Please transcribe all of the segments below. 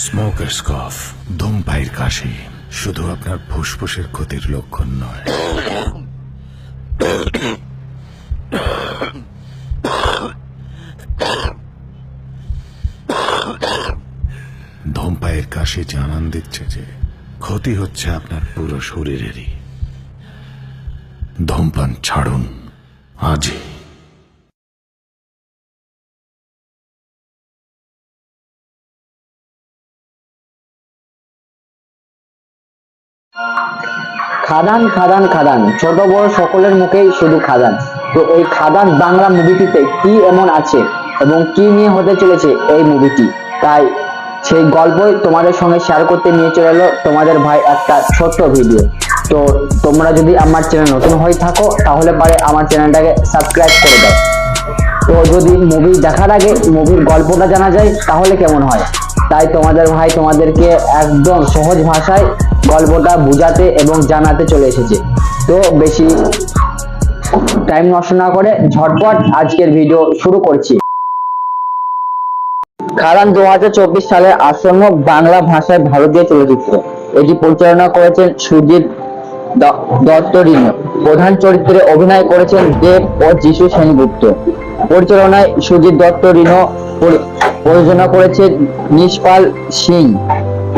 Smokers কফ, ধূমপায়ীর কাশি শুধু আপনার ফুসফুসের ক্ষতির লক্ষণ নয়, ধূমপায়ীর কাশি জানান দিচ্ছে যে ক্ষতি হচ্ছে আপনার পুরো শরীরেরই। ধূমপান ছাড়ুন আজই। খাদান খাদান খাদান, ছোট বড় সকলের মুখেই শুধু খাদান। তো এই খাদান বাংলা মুভিটিতে কি এমন আছে এবং কি নিয়ে হতে চলেছে এই মুভিটি, তাই সেই গল্পই তোমাদের সঙ্গে শেয়ার করতে নিয়ে চলে এলো তোমাদের ভাই একটা ছোট্ট ভিডিও। তো তোমরা যদি আমার চ্যানেল নতুন হয়ে থাকো তাহলে পারে আমার চ্যানেলটাকে সাবস্ক্রাইব করে দাও। তো যদি মুভি দেখার আগে মুভির গল্পটা জানা যায় তাহলে কেমন হয়, তাই তোমাদের ভাই তোমাদেরকে একদম সহজ ভাষায় গল্পটা বুঝাতে এবং জানাতে চলে এসেছে। তো বেশি টাইম নষ্ট না করে ঝটপট আজকের ভিডিও শুরু করছি। খাদান 2024 সালের আসন্ন বাংলা ভাষায় ভারতীয় চলচ্চিত্র। এটি পরিচালনা করেছেন সুজিত দত্ত রিনো। প্রধান চরিত্রে অভিনয় করেছেন দেব ও যিশু সেনগুপ্ত। পরিচালনায় সুজিত দত্ত রিনো, প্রযোজনা করেছেন নিশপাল সিং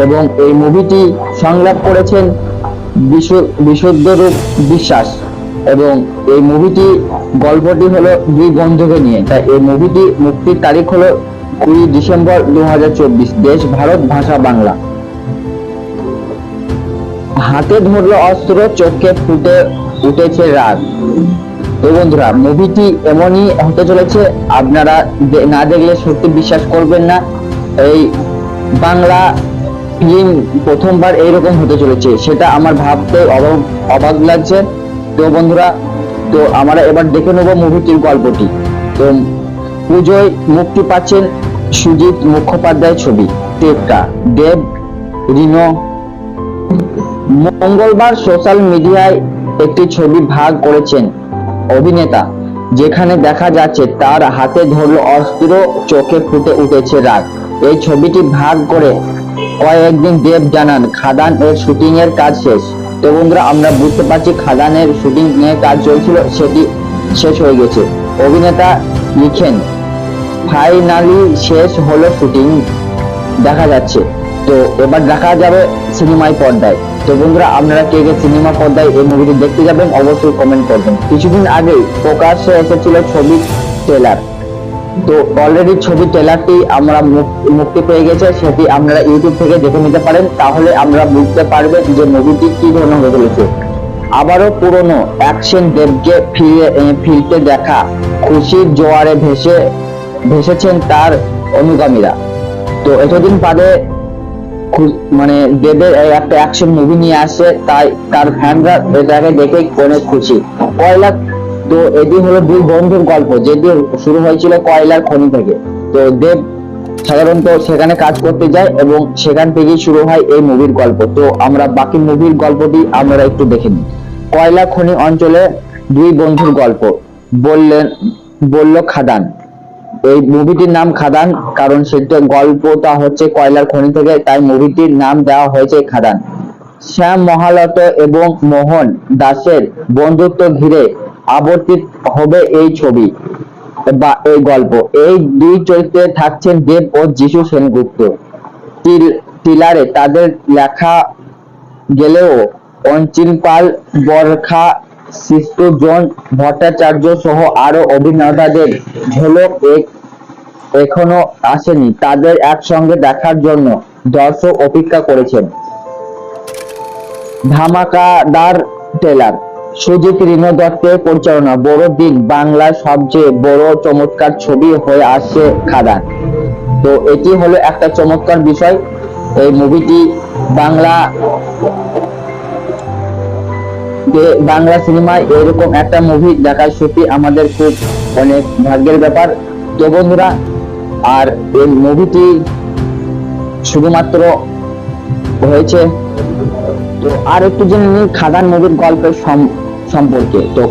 এবং এই মুভিটি সংলাপ করেছেন বিশুদ্ধরূপ বিশ্বাস। এবং এই মুভিটি গল্পটি হলো দুই বন্ধুকে নিয়ে, তাই এই মুভিটি মুক্তির তারিখ হলো 20 ডিসেম্বর 2024। দেশ ভারত, ভাষা বাংলা। হাতে ধরলো অস্ত্র, চোখে ফুটে উঠেছে রাগ। তো বন্ধুরা, মুভিটি এমনই হতে চলেছে, আপনারা না দেখলে সত্যি বিশ্বাস করবেন না। এই বাংলা ফিল্ম প্রথমবার এইরকম হতে চলেছে, সেটা আমার ভাবতে অবাক লাগছে। তো বন্ধুরা, তো আমরা এবার দেখে নেবো মুভিটির গল্পটি। তো পুজোয় মুক্তি পাচ্ছেন সুজিত মুখোপাধ্যায় ছবি টেক্কা দেব রিনো। মঙ্গলবার সোশ্যাল মিডিয়ায় একটি ছবি ভাগ করেছেন অভিনেতা, যেখানে দেখা যাচ্ছে তার হাতে ধরলো অস্ত্র, চোখে ফুটে উঠেছে রাগ। এই ছবিটি ভাগ করে কয়েকদিন দেব জানান খাদান এর শুটিং এর কাজ শেষ। তো বন্ধুরা, আমরা বুঝতে পারছি খাদানের শুটিং এর কাজ চলছিল, সেটি শেষ হয়ে গেছে। অভিনেতা লিখেন, ফাইনালি শেষ হলো শুটিং, দেখা যাচ্ছে। তো এবার দেখা যাবে সিনেমায় পর্দায়। তো বন্ধুরা, আপনারা কে কে সিনেমা পর্দায় এই মুভিটি দেখতে যাবেন অবশ্যই কমেন্ট করবেন। কিছুদিন আগেই প্রকাশ্যে এসেছিল ছবির ট্রেলার। তো অলরেডি ছবির ট্রেলারটি আমরা মুক্তি পেয়ে গেছে, সেটি আপনারা ইউটিউব থেকে দেখে নিতে পারেন, তাহলে আমরা বুঝতে পারবেন যে মুভিটি কি ধরনের হতে চলেছে। আবারও পুরনো অ্যাকশন দেবকে ফিরতে দেখা খুশির জোয়ারে ভেসেছেন তার অনুগামীরা। তো এতদিন বাদে মানে দেবের একটা অ্যাকশন মুভি নিয়ে আসছে, তাই তার ফ্যানরা এটাকে দেখে অনেক খুশি। কয়লা, তো এটি হলো দুই বন্ধুর গল্প, যেটি শুরু হয়েছিল কয়লার খনি থেকে। তো দেব সাধারণত সেখানে কাজ করতে যায় এবং সেখান থেকেই শুরু হয় এই মুভির গল্প। তো আমরা বাকি মুভির গল্পটি আমরা একটু দেখে নিই। কয়লা খনি অঞ্চলে দুই বন্ধুর গল্প, বলল খাদান। এই মুভিটির নাম খাদান, কারণ সেটা গল্পটা হচ্ছে কয়লার খনি থেকে, তাই মুভিটির নাম দেওয়া হয়েছে খাদান। শ্যাম মহালত এবং মোহন দাসের বন্ধুত্ব ঘিরে আবর্তিত হবে এই ছবি বা এই গল্প। এই দুই চরিত্রে থাকছেন দেব ও যিশু সেনগুপ্ত। টিলারে তাদের লেখা গেলেও অঞ্চিল পাল, বরখা, সৃষ্টজন ভট্টাচার্য সহ আরো অভিনেতাদের ঝলক এখনো আসেনি। তাদের একসঙ্গে দেখার জন্য দর্শক অপেক্ষা করেছেন। ধামাকাদার ট্রেলার, সুজিত রিনো দত্তের পরিচালনা, বড় দিন বাংলার সবচেয়ে বড় চমৎকার ছবি হয়ে আসছে খাদান। তো এটি হলো একটা চমৎকার বিষয়। এই মুভিটি বাংলা সিনেমায় এরকম একটা মুভি দেখার সত্যি আমাদের খুব অনেক ভাগ্যের ব্যাপার। তো বন্ধুরা, আর এই মুভিটি শুধুমাত্র হয়েছে। তো আর একটু জেনে নিই খাদান মুভির গল্পের সম্পর্কে। তো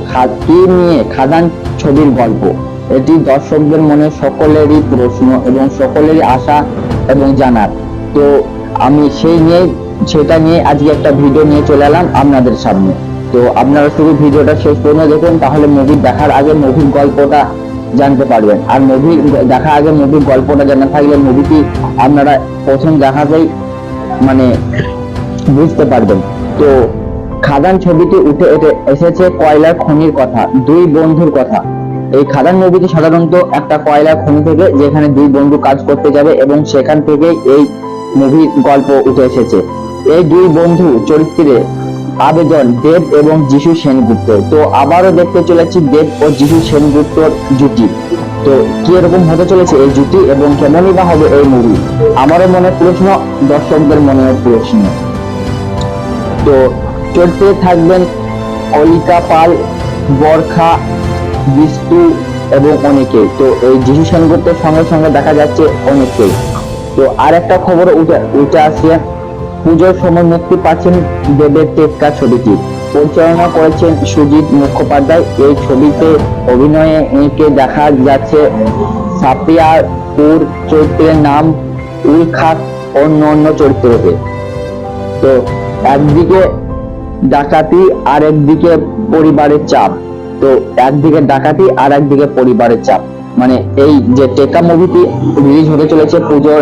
কি নিয়ে খাদান ছবির গল্প। এটি দর্শকদের মনে সকলেরই প্রশ্ন এবং সকলেরই আশা এবং জানার। তো আমি সেটা নিয়ে আজকে একটা ভিডিও নিয়ে চলে এলাম আপনাদের সামনে। তো আপনারা শুধু ভিডিওটা শেষ পর্যন্ত দেখুন, তাহলে মুভি দেখার আগে মুভির গল্পটা জানতে পারবেন। আর মুভি দেখার আগে মুভির গল্পটা জানা থাকলে মুভিটি আপনারা প্রথম দেখাতেই মানে বুঝতে পারবেন। তো খাদান ছবিটি উঠে এসেছে কয়লার খনির কথা, দুই বন্ধুর কথা। এই খাদান মুভিটি সাধারণত একটা কয়লার খনি থেকে, যেখানে দুই বন্ধু কাজ করতে যাবে এবং সেখান থেকে এই মুভির গল্প উঠে এসেছে। এই দুই বন্ধু চরিত্রে আবেদন দেব এবং যিশু সেনগুপ্ত। তো আবারও দেখতে চলেছি দেব ও যিশু সেনগুপ্তর জুটি। তো কি এরকম হতে চলেছে এই জুটি এবং কেমনই বা হবে এই মুভি, আমারও মনে প্রশ্ন, দর্শকদের মনেও প্রশ্ন। তো চরিত্রে থাকবেন অলিকা পাল, বরখা, বিষ্টু এবং অনেকে। তো এই যিশু সেনগুপ্তের সঙ্গে সঙ্গে দেখা যাচ্ছে অনেকেই। তো আর একটা খবর উঠে আসছে, পুজোর সময় মুক্তি পাচ্ছেন দেবের টেক্কা ছবিটি। পরিচালনা করেছেন সুজিত মুখোপাধ্যায়। এই ছবিতে অভিনয়ে দেখা যাচ্ছে সাপিয়াপুর চরিত্রের নাম উল খাক, অন্য চরিত্রকে। তো একদিকে ডাকাতি আর একদিকে পরিবারের চাপ। তো একদিকে ডাকাতি আর একদিকে পরিবারের চাপ, মানে এই যে টেক্কা মুভিটি রিলিজ হতে চলেছে পুজোর,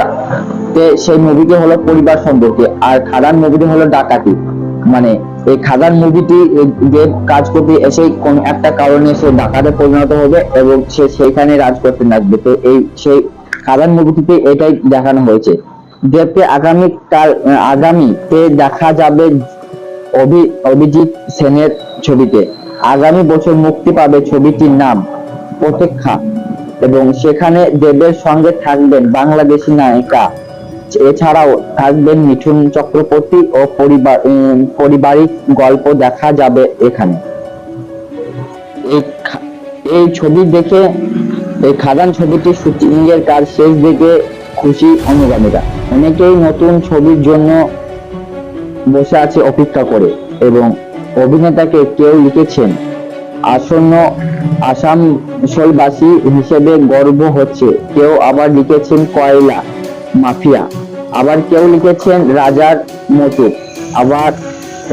সেই মুভিটি হলো পরিবার সম্পর্কে, আর খাদান মুভিটি হলো ডাকাতি। মানে এই খাদান মুভিটি দেব কাজ করতে এসে কোন একটা কারণে সে ডাকাতে পরিণত হবে এবং সে সেইখানে রাজ করতে লাগবে। তো সেই খাদান মুভিটিতে এটাই দেখানো হয়েছে। দেবকে আগামীতে দেখা যাবে অভিজিৎ সেনের ছবিতে। আগামী বছর মুক্তি পাবে ছবিটির নাম প্রতীক্ষা এবং সেখানে দেবের সঙ্গে থাকবেন বাংলাদেশি নায়িকা। এছাড়াও থাকবেন মিঠুন চক্রবর্তী ও পারিবারিক গল্প দেখা যাবে এখানে। এই ছবি দেখে, এই খাদান ছবিটি শুটিং এর কাজ শেষ দেখে খুশি অনুগামীরা। অনেকেই নতুন ছবির জন্য বসে আছে অপেক্ষা করে এবং অভিনেতাকে কেউ লিখেছেন আসন্ন আসানসোলবাসী হিসেবে গর্ব হচ্ছে, কেউ আবার লিখেছেন কয়লা মাফিয়া, আবার কেউ লিখেছেন রাজার মতো, আবার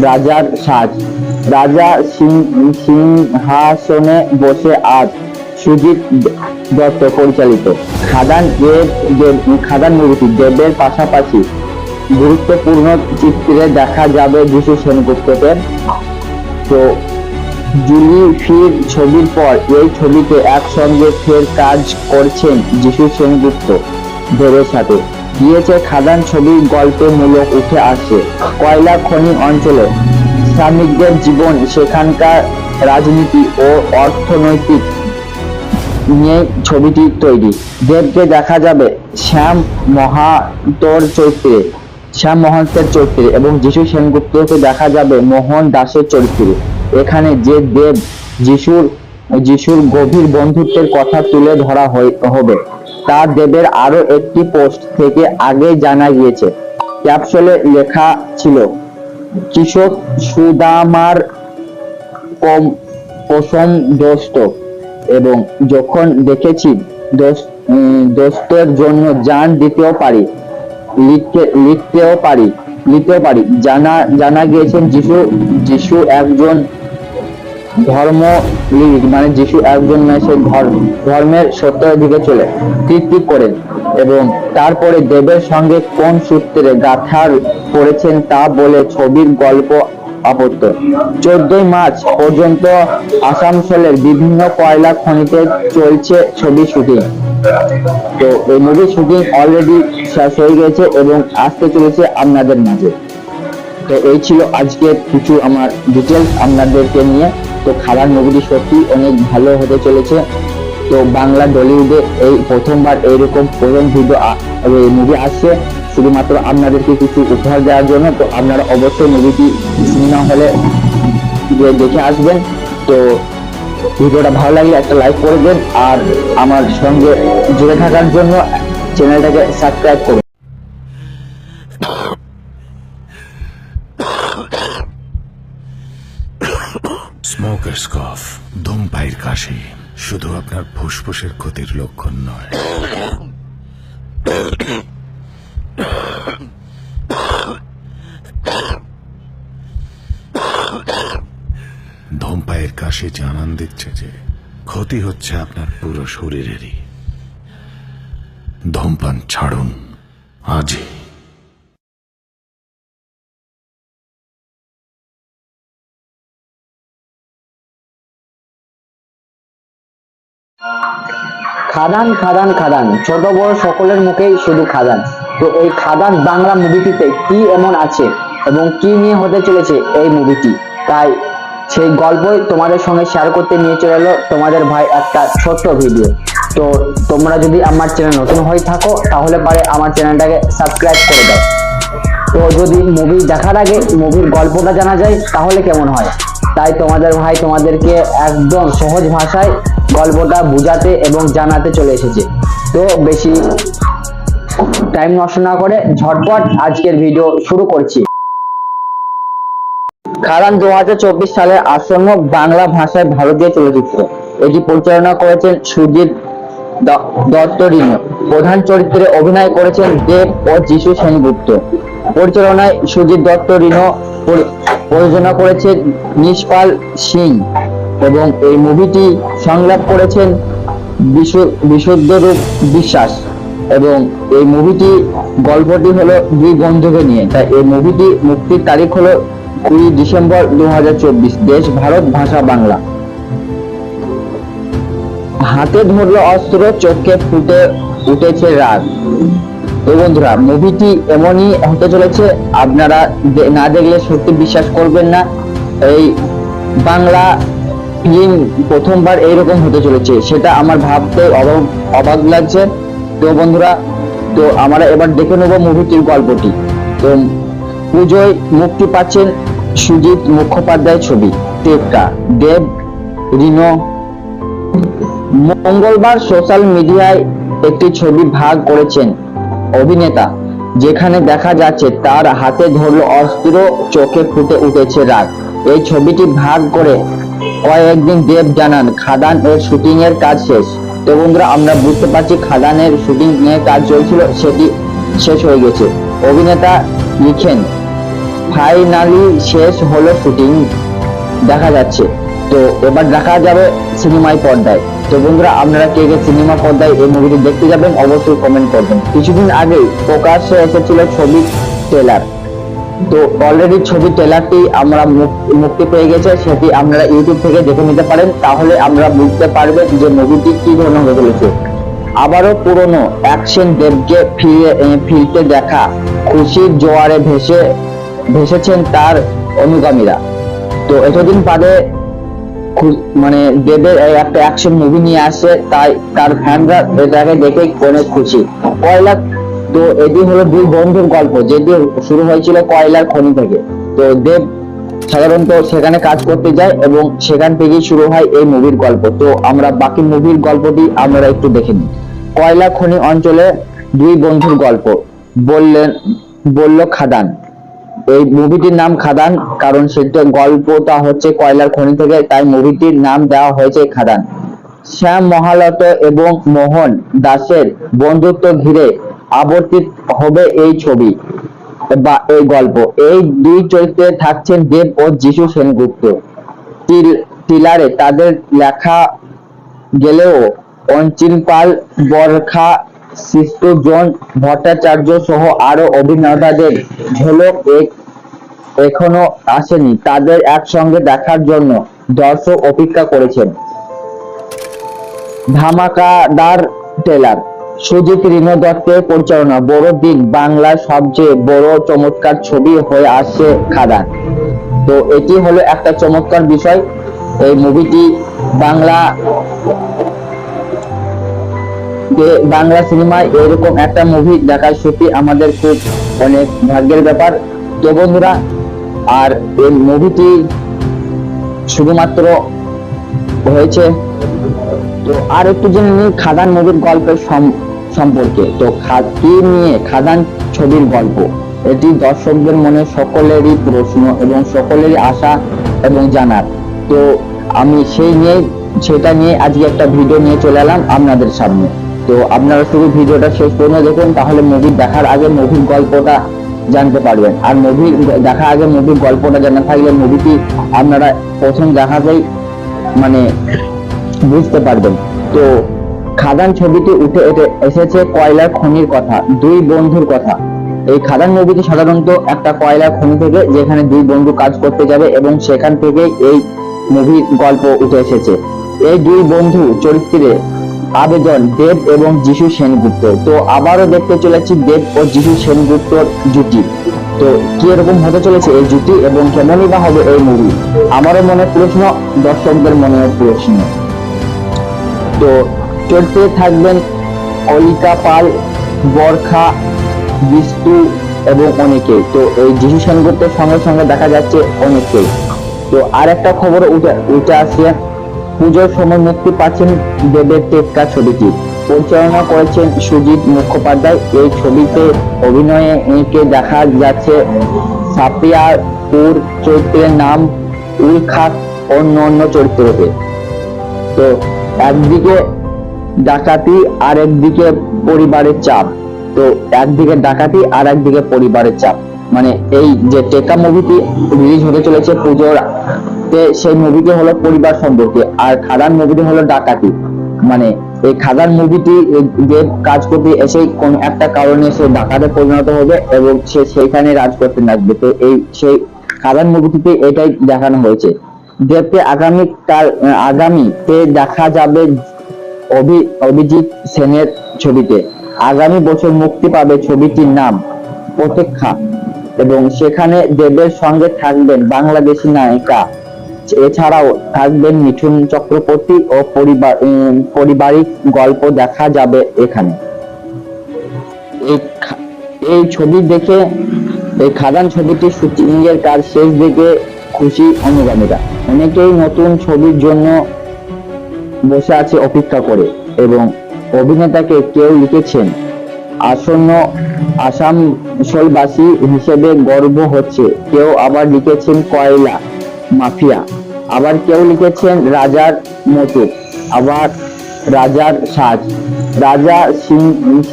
রাজার সাজ। রাজা সিংহাসনে বসে আজ সুজিত দত্ত পরিচালিত খাদান মুভিটি দেবের পাশাপাশি গুরুত্বপূর্ণ চিত্রে দেখা যাবে যিশু সেনগুপ্তকে। তো জুলি ফির ছবির পর এই ছবিতে একসঙ্গে ফের কাজ করছেন যিশু সেনগুপ্ত দেবের সাথে। গিয়েছে খাদান ছবির গল্পে মূলক উঠে আসছে কয়লা খনি অঞ্চলে শ্রমিকদের জীবন, সেখানকার রাজনীতি ও অর্থনৈতিক নিয়ে ছবিটি তৈরি। দেবকে দেখা যাবে শ্যাম মহান্তের চরিত্রে এবং যিশু সেনগুপ্তকে দেখা যাবে মোহন দাসের চরিত্রে। এখানে যে দেব যিশুর গভীর বন্ধুত্বের কথা তুলে ধরা হবে তা দেবের আরো একটি পোস্ট থেকে আগে জানা গিয়েছে। ক্যাপশনে লেখা ছিল কৃষক সুদামার পশম দোস্ত, এবং যখন দেখেছি দোস্তের জন্য জান দিতেও পারি, লিখতেও পারি। জানা গিয়েছেন যিশু একজন মানে যিশু একজন সে ধর্মের সত্যের দিকে চলে কীর্তি করেন এবং তারপরে দেবের সঙ্গে কোন সূত্রে গাঁথা করেছেন তা বলে ছবির গল্প আপত্ত। 14 মার্চ পর্যন্ত আসানসোলের বিভিন্ন কয়লা খনিতে চলছে ছবি শুটিং। তো এই মুভি শুটিং অলরেডি শেষ হয়ে গেছে এবং আসতে চলেছে আপনাদের মাঝে। তো এই ছিল আজকে কিছু আমার ডিটেলস আপনাদেরকে নিয়ে। তো খাদান মুভিটি সত্যি অনেক ভালো হতে চলেছে। তো বাংলা টলিউডে এই প্রথমবার এইরকম প্রথম মুভি আসছে শুধুমাত্র আপনাদেরকে কিছু উপহার দেওয়ার জন্য। তো আপনারা অবশ্যই মুভিটি সিনেমা হলে দেখে আসবেন। তো ভিডিওটা ভালো লাগলে একটা লাইক করে দেন, আর আমার সঙ্গে জুড়ে থাকার জন্য চ্যানেলটাকে সাবস্ক্রাইব করুন। স্মোকার্স কফ, ধূমপাইয়ের কাশি। শুধু আপনার ফুসফুসের ক্ষতির লক্ষণ নয়, ধূমপায়ের কাশি জানান দিচ্ছে যে ক্ষতি হচ্ছে আপনার পুরো শরীরেরই। ধূমপান ছাড়ুন আজই। খাদান খাদান খাদান, ছোট বড় সকলের মুখেই শুধু খাদান। তো এই খাদান বাংলা মুভিটিতে কি এমন আছে এবং কি নিয়ে হতে চলেছে এই মুভিটি, তাই সেই গল্পই তোমাদের সঙ্গে শেয়ার করতে নিয়ে চলে এলো তোমাদের ভাই একটা ছোট্ট ভিডিও। তো তোমরা যদি আমার চ্যানেল নতুন হয়ে থাকো তাহলে পারে আমার চ্যানেলটাকে সাবস্ক্রাইব করে দাও। তো যদি মুভি দেখার আগে মুভির গল্পটা জানা যায় তাহলে কেমন হয়, তাই তোমাদের ভাই তোমাদেরকে একদম সহজ ভাষায় গল্পটা বুঝাতে এবং জানাতে চলে এসেছে। তো বেশি টাইম নষ্ট না করে ঝটপট আজকের ভিডিও শুরু করছি। খাদান 2024 সালের আসন্ন বাংলা ভাষায় ভারতীয় চলচ্চিত্র। এটি পরিচালনা করেছেন সুজিত দত্ত রিনো। প্রধান চরিত্রে অভিনয় করেছেন দেব ও যিশু সেনগুপ্ত। পরিচালনায় সুজিত দত্ত রিনো, প্রযোজনা করেছেন নিশপাল সিং এবং এই মুভিটি সংলাপ করেছেন বিশুদ্ধরূপ বিশ্বাস। এবং এই মুভিটি গল্পটি হলো দুই বন্ধুকে নিয়ে, তাই এই মুভিটি মুক্তির তারিখ হলো 20 ডিসেম্বর 2024। দেশ ভারত, ভাষা বাংলা। হাতে ধরলো অস্ত্র, চোখে ফুটে উঠেছে রাগ। তো বন্ধুরা, মুভিটি এমনই হতে চলেছে, আপনারা না দেখলে সত্যি বিশ্বাস করবেন না। এই বাংলা ফিল্ম প্রথমবার এইরকম হতে চলেছে, সেটা আমার ভাবতে অবাক লাগছে। তো বন্ধুরা, তো আমরা এবার দেখে নেবো মুভিটির গল্পটি। তো পুজোয় মুক্তি পাচ্ছেন সুজিত মুখোপাধ্যায় ছবি টেক্কা দেব রিনো। মঙ্গলবার সোশ্যাল মিডিয়ায় একটি ছবি ভাগ করেছেন অভিনেতা, যেখানে দেখা যাচ্ছে তার হাতে ধরলো অস্ত্র, চোখে ফুটে উঠেছে রাগ। এই ছবিটি ভাগ করে কয়েকদিন দেব জানান খাদান এর শুটিং এর কাজ শেষ। তো বন্ধুরা, আমরা বুঝতে পারছি খাদানের শুটিং এর কাজ চলছিল, সেটি শেষ হয়ে গেছে। অভিনেতা লিখেন, ফাইনালি শেষ হলো শুটিং, দেখা যাচ্ছে। তো এবার দেখা যাবে সিনেমায় পর্দায়। তো বন্ধুরা, আপনারা কে কে সিনেমা পর্দায় এই মুভিটি দেখতে যাবেন অবশ্যই কমেন্ট করবেন। কিছুদিন আগেই প্রকাশ্যে এসেছিল ছবির ট্রেলার। তো অলরেডি ছবির ট্রেলারটি আমরা মুক্তি পেয়ে গেছে, সেটি আপনারা ইউটিউব থেকে দেখে নিতে পারেন, তাহলে আমরা বুঝতে পারবেন যে মুভিটি কি ধরনের হতে চলেছে। আবারও পুরনো অ্যাকশন দেবকে ফিরতে দেখা খুশির জোয়ারে ভেসেছেন তার অনুগামীরা। তো এতদিন বাদে মানে দেবের একটা অ্যাকশন মুভি নিয়ে আসছে, তাই তার ফ্যানরা এটাকে দেখে অনেক খুশি। কয়লা, তো এটি হলো দুই বন্ধুর গল্প, যেটি শুরু হয়েছিল কয়লার খনি থেকে। তো দেব সাধারণত সেখানে কাজ করতে যায় এবং সেখান থেকেই শুরু হয় এই মুভির গল্প। তো আমরা বাকি মুভির গল্পটি আমরা একটু দেখে নিই। কয়লা খনি অঞ্চলে দুই বন্ধুর গল্প, বলল খাদান। এই মুভিটির নাম খাদান, কারণ সেটা গল্পটা হচ্ছে কয়লার খনি থেকে, তাই মুভিটির নাম দেওয়া হয়েছে খাদান। শ্যাম মহালত এবং মোহন দাসের বন্ধুত্ব ঘিরে আবর্তিত হবে এই ছবি বা এই গল্প। এই দুই চরিত্রে থাকছেন দেব ও যিশু সেনগুপ্ত। ট্রেলারে তাদের লেখা গেলেও অঞ্চিল পাল, বরখা, সৃষ্টজন ভট্টাচার্য সহ আরো অভিনেতাদের ঝলক এখনো আসেনি। তাদের একসঙ্গে দেখার জন্য দর্শক অপেক্ষা করেছেন। ধামাকাদার ট্রেলার, সুজিত রিনো দত্তের পরিচালনা, বড় দিন বাংলার সবচেয়ে বড় চমৎকার ছবি হয়ে আসছে খাদান। তো এটি হলো একটা চমৎকার বিষয়। এই মুভিটি বাংলা সিনেমায় এরকম একটা মুভি দেখার সত্যি আমাদের খুব অনেক ভাগ্যের ব্যাপার। তো বন্ধুরা, আর এই মুভিটি শুধুমাত্র হয়েছে। তো আর একটু জেনে নিই খাদান মুভির গল্পের সম্পর্কে। তো কি নিয়ে খাদান ছবির গল্প, এটি দর্শকদের মনে সকলেরই প্রশ্ন এবং সকলেরই আশা এবং জানার। তো আমি সেই নিয়ে সেটা নিয়ে আজকে একটা ভিডিও নিয়ে চলে এলাম আপনাদের সামনে। তো আপনারা শুধু ভিডিওটা শেষ পর্যন্ত দেখুন, তাহলে মুভি দেখার আগে মুভির গল্পটা জানতে পারবেন। আর মুভি দেখার আগে মুভির গল্পটা জানা থাকলে মুভিটি আপনারা প্রথম দেখাতেই মানে বুঝতে পারবেন। তো খাদান ছবিটি উঠে এসেছে কয়লার খনির কথা, দুই বন্ধুর কথা। এই খাদান মুভিটি সাধারণত একটা কয়লার খনি থেকে, যেখানে দুই বন্ধু কাজ করতে যাবে এবং সেখান থেকে এই মুভির গল্প উঠে এসেছে। এই দুই বন্ধু চরিত্রে আবেদন দেব এবং যিশু সেনগুপ্ত। তো আবারও দেখতে চলেছি দেব ও যিশু সেনগুপ্তর জুটি। তো কি এরকম হতে চলেছে এই জুটি এবং কেমনই বা হবে এই মুভি, আমারও মনে প্রশ্ন, দর্শকদের মনেও প্রশ্ন। তো চরিত্রে থাকবেন অলিকা পাল, বরখা, বিষ্টু এবং অনেকে। তো এই যিশু সেনগুপ্তের সঙ্গে সঙ্গে দেখা যাচ্ছে অনেকেই। তো আর একটা খবর উঠে আসছে, পুজোর সময় মুক্তি পাচ্ছেন দেবের টেক্কা ছবিটি। পরিচালনা করেছেন সুজিত মুখোপাধ্যায়। এই ছবিতে অভিনয়ে একে দেখা যাচ্ছে সাপিয়াপুর চরিত্রের নাম উল খাক অন্য চরিত্রকে। তো একদিকে ডাকাতি আর একদিকে পরিবারের চাপ। তো একদিকে ডাকাতি আর একদিকে পরিবারের চাপ, মানে এই যে টেক্কা মুভিটি রিলিজ হতে চলেছে পুজোর, সেই মুভিটি হলো পরিবার সম্পর্কে, আর খাদান মুভিটি হলো ডাকাতি। মানে এই খাদান মুভিটি দেব কাজ করতে এসে কোন একটা কারণে সে ডাকাতে পরিণত হবে এবং সে সেইখানে রাজ করতে লাগবে। তো এই সেই খাদান মুভিটিতে এটাই দেখানো হয়েছে। দেবকে আগামীতে দেখা যাবে অভিজিৎ সেনের ছবিতে। আগামী বছর মুক্তি পাবে ছবিটির নাম প্রতীক্ষা এবং সেখানে দেবের সঙ্গে থাকবেন বাংলাদেশি নায়িকা। এছাড়াও থাকবেন মিঠুন চক্রবর্তী ও পারিবারিক গল্প দেখা যাবে এখানে। এই ছবি দেখে, এই খাদান ছবিটির শুটিং এর কাজ শেষ দেখে খুশি অনুগামীরা। অনেকেই নতুন ছবির জন্য বসে আছে অপেক্ষা করে এবং অভিনেতাকে কেউ লিখেছেন আসন্ন আসানসোলবাসী হিসেবে গর্ব হচ্ছে, কেউ আবার লিখেছেন কয়লা মাফিয়া, আবার কেউ লিখেছেন রাজার মতো, আবার রাজার সাজ, রাজা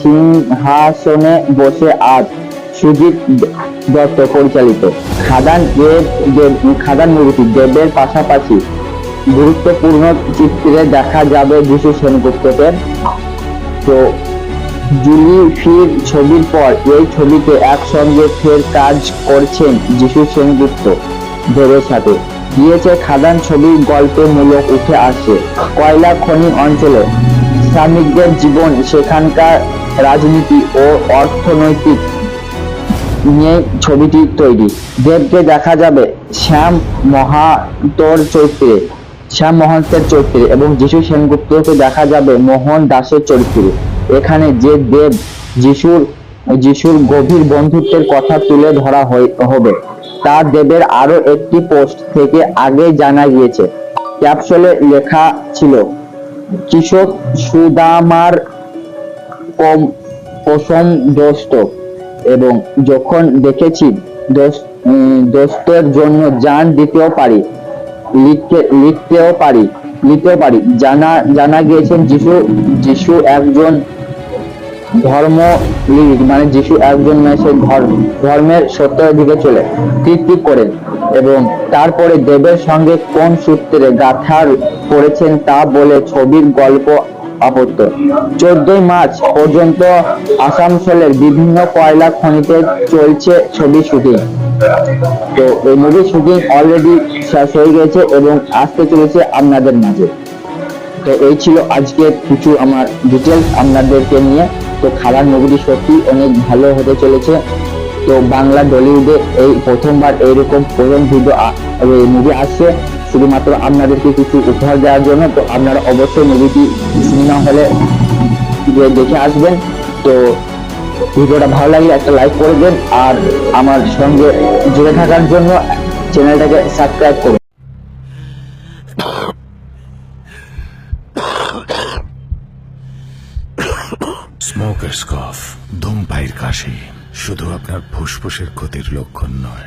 সিংহাসনে বসে আজ। সুজিত দত্ত পরিচালিত খাদান মুভিটি দেবের পাশাপাশি গুরুত্বপূর্ণ চিত্রে দেখা যাবে যিশু সেনগুপ্তকে। তো জুলি ফির ছবির পর এই ছবিতে একসঙ্গে ফের কাজ করছেন যিশু সেনগুপ্ত দেবের সাথে। দিয়েছে খাদান ছবির গল্পে মূলক উঠে আসছে কয়লা খনি অঞ্চলে শ্রমিকদের জীবন, সেখানকার রাজনীতি ও অর্থনৈতিক নিয়ে ছবিটি তৈরি। দেবকে দেখা যাবে শ্যাম মহান্তের চরিত্রে এবং যিশু সেনগুপ্তকে দেখা যাবে মোহন দাসের চরিত্রে। এখানে যে দেব যিশুর গভীর বন্ধুত্বের কথা তুলে ধরা হবে তা দেবের আরো একটি পোস্ট থেকে আগে জানা গিয়েছে। ক্যাপশনে লেখা ছিল কৃষক সুদামার পশম দোস্ত, এবং যখন দেখেছি দোস্তের জন্য জান দিতেও পারি, লিখতেও পারি। জানা গিয়েছেন যিশু একজন মানে যিশু একজন সে ধর্মের সত্যের দিকে চলে কীর্তি করেন এবং তারপরে দেবের সঙ্গে কোন সূত্রে গাঁথা করেছেন তা বলে ছবির গল্প আপত্ত। 14 মার্চ পর্যন্ত আসানসোলের বিভিন্ন কয়লা খনিতে চলছে ছবি শুটিং। তো এই মুভির শুটিং অলরেডি শেষ হয়ে গেছে এবং আসতে চলেছে আপনাদের মাঝে। তো এই ছিল আজকে কিছু আমার ডিটেলস আপনাদেরকে নিয়ে। তো খাদান মুভিটি সত্যি অনেক ভালো হতে চলেছে। তো বাংলা টলিউডে এই প্রথমবার এইরকম প্রথম মুভি আসছে শুধুমাত্র আপনাদেরকে কিছু উপহার দেওয়ার জন্য। তো আপনারা অবশ্যই মুভিটি সিনেমা হলে দেখে আসবেন। তো ভিডিওটা ভালো লাগলে একটা লাইক করে দেন, আর আমার সঙ্গে জুড়ে থাকার জন্য চ্যানেলটাকে সাবস্ক্রাইব করুন। স্মোকার্স কফ, ধূমপায়ীর কাশি শুধু আপনার ফুসফুসের ক্ষতির লক্ষণ নয়,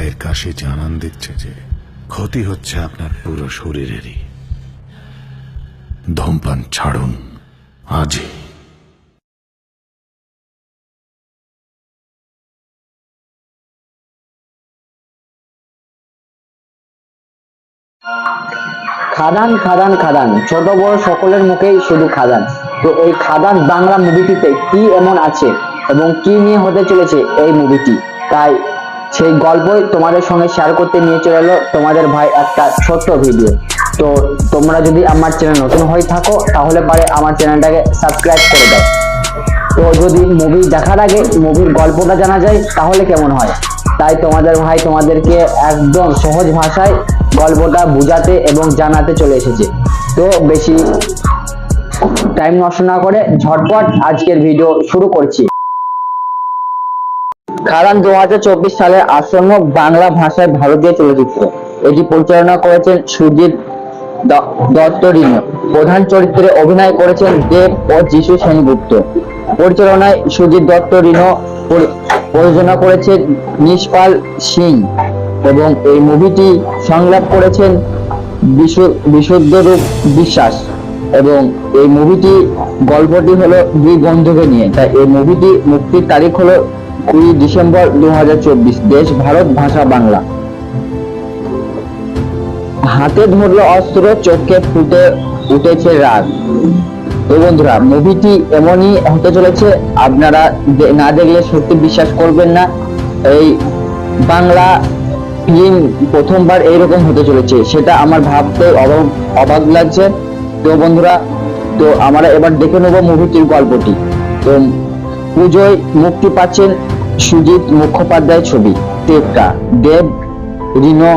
পায়ের কাছে জানান দিচ্ছে যে ক্ষতি হচ্ছে আপনার পুরো শরীরেরই। ধূমপান ছাড়ুন আজই। খাদান খাদান খাদান, ছোট বড় সকলের মুখেই শুধু খাদান। তো এই খাদান বাংলা মুভিটিতে কি এমন আছে এবং কি নিয়ে হতে চলেছে এই মুভিটি, তাই সেই গল্পই তোমাদের সঙ্গে শেয়ার করতে নিয়ে চলে এলো তোমাদের ভাই একটা ছোট্ট ভিডিও। তো তোমরা যদি আমার চ্যানেল নতুন হয়ে থাকো তাহলে পারে আমার চ্যানেলটাকে সাবস্ক্রাইব করে দাও। তো যদি মুভি দেখার আগে মুভির গল্পটা জানা যায় তাহলে কেমন হয়, তাই তোমাদের ভাই তোমাদেরকে একদম সহজ ভাষায় গল্পটা বুঝাতে এবং জানাতে চলে এসেছে। তো বেশি টাইম নষ্ট না করে ঝটপট আজকের ভিডিও শুরু করছি। খাদান 2024 সালে আসন্ন বাংলা ভাষায় ভারতীয় চলচ্চিত্র। এটি পরিচালনা করেছেন সুজিত দত্ত রিনো। প্রধান চরিত্রে অভিনয় করেছেন দেব ও যিশু সেনগুপ্ত। পরিচালনায় সুজিত দত্ত রিনো, প্রযোজনা করেছেন নিশপাল সিং এবং এই মুভিটি সংলাপ করেছেন বিশুদ্ধরূপ বিশ্বাস। এবং এই মুভিটি গল্পটি হলো দুই বন্ধুকে নিয়ে, তাই এই মুভিটি মুক্তির তারিখ হলো 20 ডিসেম্বর 2024। দেশ ভারত, ভাষা বাংলা। হাতে ধরলো অস্ত্র, চোখে ফুটে উঠেছে রাগ। তো বন্ধুরা, মুভিটি এমনই হতে চলেছে, আপনারা না দেখলে সত্যি বিশ্বাস করবেন না। এই বাংলা ফিল্ম প্রথমবার এইরকম হতে চলেছে, সেটা আমার ভাবতে অবাক লাগছে। তো বন্ধুরা, তো আমরা এবার দেখে নেব মুভিটির গল্পটি। তো পুজোয় মুক্তি পাচ্ছেন সুজিত মুখোপাধ্যায় ছবি টেক্কা দেব রিনো।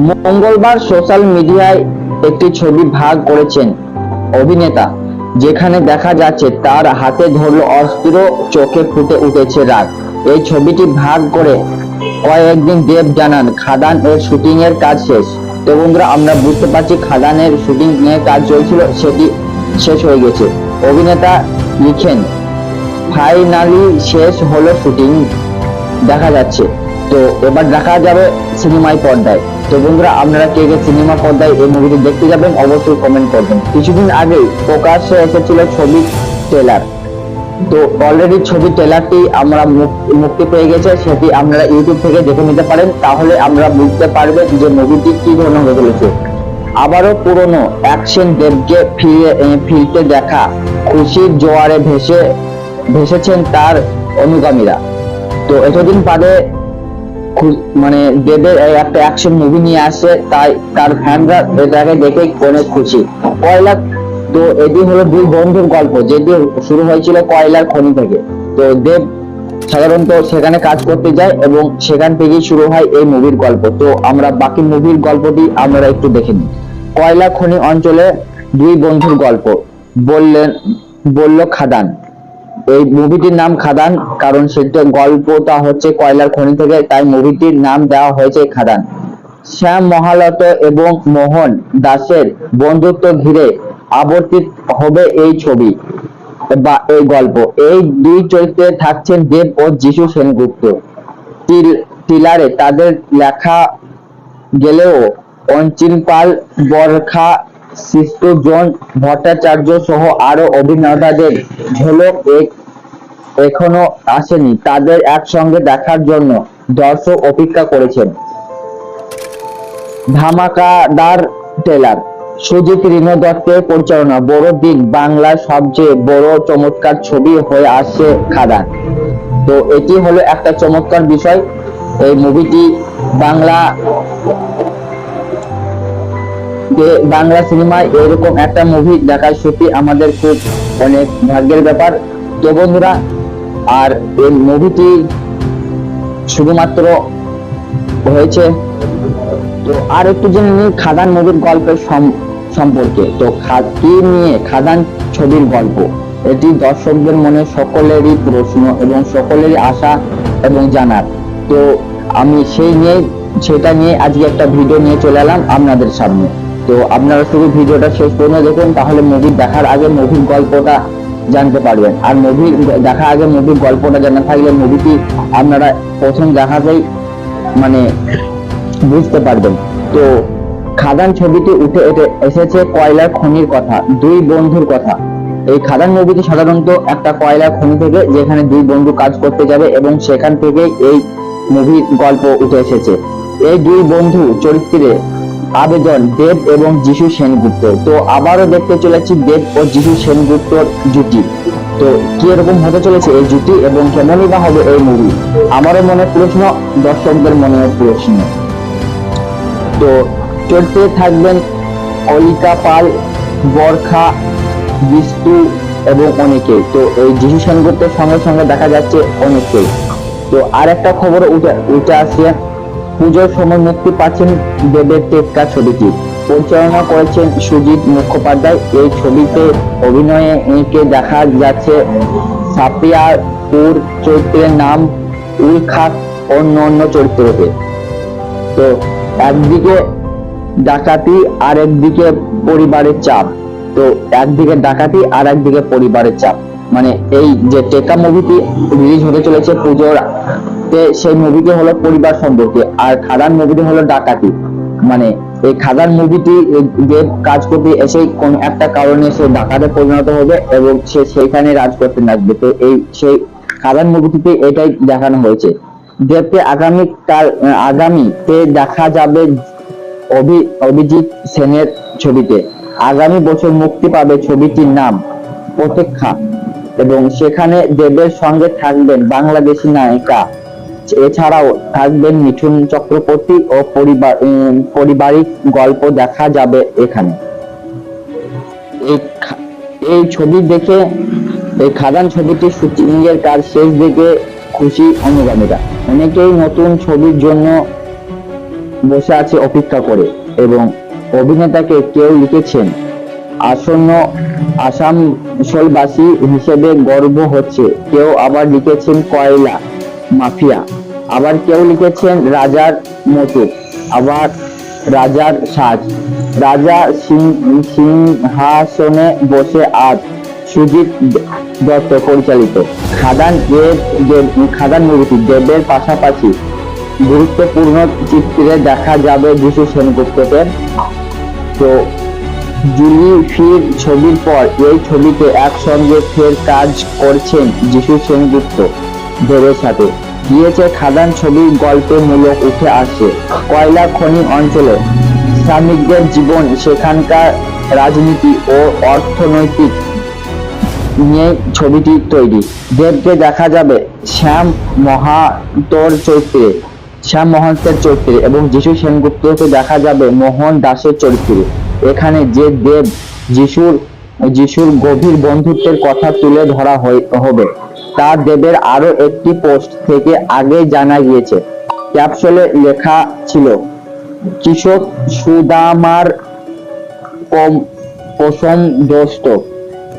মঙ্গলবার সোশ্যাল মিডিয়ায় একটি ছবি ভাগ করেছেন অভিনেতা, যেখানে দেখা যাচ্ছে তার হাতে ধরলো অস্ত্র, চোখে ফুটে উঠেছে রাগ। এই ছবিটি ভাগ করে কয়েকদিন দেব জানান খাদান এর শুটিং এর কাজ শেষ। তো বন্ধুরা, আমরা বুঝতে পারছি খাদানের শুটিং এর কাজ চলছিল, সেটি শেষ হয়ে গেছে। অভিনেতা লিখেন, ফাইনালি শেষ হলো শুটিং, দেখা যাচ্ছে। তো এবার দেখা যাবে সিনেমায় পর্দায়। তো বন্ধুরা, আপনারা কে কে সিনেমা পর্দায় এই মুভিটি দেখতে যাবেন অবশ্যই কমেন্ট করবেন। কিছুদিন আগেই প্রকাশ্যে এসেছিল ছবির ট্রেলার। তো অলরেডি ছবি ট্রেলারটি আমরা মুক্তি পেয়ে গেছে, সেটি আপনারা ইউটিউব থেকে দেখে নিতে পারেন, তাহলে আমরা বুঝতে পারবেন যে মুভিটি কি ধরনের হতে চলেছে। আবারও পুরনো অ্যাকশন দেবকে ফিরতে দেখা খুশির জোয়ারে ভেসেছেন তার অনুগামীরা। তো এতদিন বাদে মানে দেবের একটা অ্যাকশন মুভি নিয়ে আসছে, তাই তার ফ্যানরা এটাকে দেখে অনেক খুশি। কয়লা, তো এটি হলো দুই বন্ধুর গল্প, যেটি শুরু হয়েছিল কয়লার খনি থেকে। তো দেব সাধারণত সেখানে কাজ করতে যায় এবং সেখান থেকেই শুরু হয় এই মুভির গল্প। তো আমরা বাকি মুভির গল্পটি আমরা একটু দেখে নিই। কয়লা খনি অঞ্চলে দুই বন্ধুর গল্প, বলল খাদান। এই মুভিটির নাম খাদান, কারণ সেটা গল্পটা হচ্ছে কয়লার খনি থেকে, তাই মুভিটির নাম দেওয়া হয়েছে খাদান। শ্যাম মহালত এবং মোহন দাসের বন্ধুত্ব ঘিরে আবর্তিত হবে এই ছবি বা এই গল্প। এই দুই চরিত্রে থাকছেন দেব ও যিশু সেনগুপ্ত। ট্রেলারে তাদের লেখা গেলেও অঞ্চিল পাল, বরখা, সৃষ্টজন ভট্টাচার্য সহ আরো অভিনেতাদের ঝলক এখনো আসেনি। তাদের একসঙ্গে দেখার জন্য দর্শক অপেক্ষা করেছেন। ধামাকাদার ট্রেলার, সুজিত রিনো দত্তের পরিচালনা, বড় দিন, বাংলার সবচেয়ে বড় চমৎকার ছবি হয়ে আসছে খাদান। তো এটি হলো একটা চমৎকার বিষয়। এই মুভিটি বাংলা সিনেমায় এরকম একটা মুভি দেখার সত্যি আমাদের খুব অনেক ভাগ্যের ব্যাপার। তো বন্ধুরা, আর এই মুভিটি শুধুমাত্র হয়েছে। তো আর একটু জেনে নিই খাদান মুভির গল্পের সম্পর্কে। তো কি নিয়ে খাদান ছবির গল্প, এটি দর্শকদের মনে সকলেরই প্রশ্ন এবং সকলেরই আশা এবং জানার। তো আমি সেটা নিয়ে আজকে একটা ভিডিও নিয়ে চলে এলাম আপনাদের সামনে। তো আপনারা শুধু ভিডিওটা শেষ পর্যন্ত দেখুন, তাহলে মুভি দেখার আগে মুভির গল্পটা জানতে পারবেন। আর মুভি দেখার আগে মুভির গল্পটা জানা থাকলে মুভিটি আপনারা প্রথম দেখাতেই মানে বুঝতে পারবেন। তো খাদান ছবিটি উঠে এসেছে কয়লার খনির কথা, দুই বন্ধুর কথা। এই খাদান মুভিটি সাধারণত একটা কয়লার খনি থেকে, যেখানে দুই বন্ধু কাজ করতে যাবে এবং সেখান থেকে এই মুভির গল্প উঠে এসেছে। এই দুই বন্ধু চরিত্রে আবেদন দেব এবং যিশু সেনগুপ্ত। তো আবারও দেখতে চলেছি দেব ও যিশু সেনগুপ্তর জুটি। তো কি এরকম হতে চলেছে এই জুটি এবং কেমনই বা হবে এই মুভি, আমারও মনে প্রশ্ন, দর্শকদের মনেও প্রশ্ন। তো চরিত্রে থাকবেন অলিকা পাল, বরখা, বিষ্টু এবং অনেকে। তো এই যিশু সেনগুপ্তের সঙ্গে সঙ্গে দেখা যাচ্ছে অনেকে। তো আর একটা খবর উঠে আসছে, পুজোর সময় মুক্তি পাচ্ছেন দেবের টেক্কা ছবিটি। পরিচালনা করেছেন সুজিত মুখোপাধ্যায়। এই ছবিতে অভিনয়ে একে দেখা যাচ্ছে সাপিয়াপুর চরিত্রের নাম উল খাক, অন্য চরিত্রকে। তো একদিকে ডাকাতি আর একদিকে পরিবারের চাপ। তো একদিকে ডাকাতি আর একদিকে পরিবারের চাপ, মানে এই যে টেক্কা মুভিটি রিলিজ হতে চলেছে পুজোর, সেই মুভিটি হলো পরিবার সম্পর্কে, আর খাদান মুভিটি হলো ডাকাতি। মানে এই খাদান মুভিটি দেব কাজ করতে এসে কোন একটা কারণে সে ডাকাতে পরিণত হবে এবং সে সেইখানে রাজ করতে লাগবে। তো এই সেই খাদান মুভিটিতে এটাই দেখানো হয়েছে। দেবকে আগামীতে দেখা যাবে অভিজিৎ সেনের ছবিতে। আগামী বছর মুক্তি পাবে ছবিটির নাম প্রতীক্ষা, এবং সেখানে দেবের সঙ্গে থাকবেন বাংলাদেশি নায়িকা। এছাড়াও থাকবেন মিঠুন চক্রবর্তী ও পারিবারিক গল্প দেখা যাবে এখানে। এই ছবি দেখে, এই খাদান ছবিটির শুটিং এর কাজ শেষ দেখে খুশি অনুগামীরা। অনেকেই নতুন ছবির জন্য বসে আছে অপেক্ষা করে, এবং অভিনেতাকে কেউ লিখেছেন আসন্ন আসানসোলবাসী হিসেবে গর্ব হচ্ছে, কেউ আবার লিখেছেন কয়লা মাফিয়া, আবার কেউ লিখেছেন রাজার মতো, আবার রাজার সাজ, রাজা সিংহাসনে বসে আজ। সুজিত দত্ত পরিচালিত খাদান মুভিটি দেবের পাশাপাশি গুরুত্বপূর্ণ চিত্রে দেখা যাবে যিশু সেনগুপ্তকে। তো জুলি ফির ছবির পর এই ছবিতে একসঙ্গে ফের কাজ করছেন যিশু সেনগুপ্ত দেবের সাথে। গিয়েছে খাদান ছবির গল্পে মূলক উঠে আসছে কয়লা খনি অঞ্চলে শ্রমিকদের জীবন, সেখানকার রাজনীতি ও অর্থনৈতিক নিয়ে ছবিটি তৈরি। দেবকে দেখা যাবে শ্যাম মহান্তের চরিত্রে এবং যিশু সেনগুপ্তকে দেখা যাবে মোহন দাসের চরিত্রে। এখানে যে দেব যিশুর গভীর বন্ধুত্বের কথা তুলে ধরা হবে তা দেবের আরো একটি পোস্ট থেকে আগে জানা গিয়েছে। ক্যাপশনে লেখা ছিল কৃষক সুদামার পশম দোস্ত,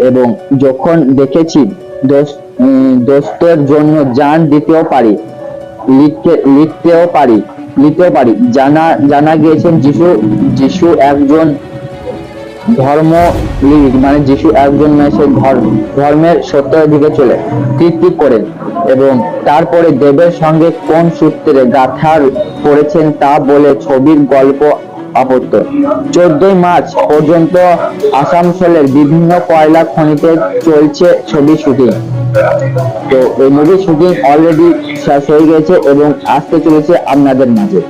এবং যখন দেখেছি দোস্তের জন্য জান দিতেও পারি, লিখতেও পারি। জানা গিয়েছেন যিশু একজন মানে যিশু একজন সে ধর্মের সত্যের দিকে চলে কীর্তি করেন, এবং তারপরে দেবের সঙ্গে কোন সূত্রে গাঁথা করেছেন তা বলে ছবির গল্প আপত্ত। 14 মার্চ পর্যন্ত আসানসোলের বিভিন্ন কয়লা খনিতে চলছে ছবি শুটিং। তো এই মুভির শুটিং অলরেডি শেষ হয়ে গেছে এবং আসতে চলেছে আপনাদের মাঝে।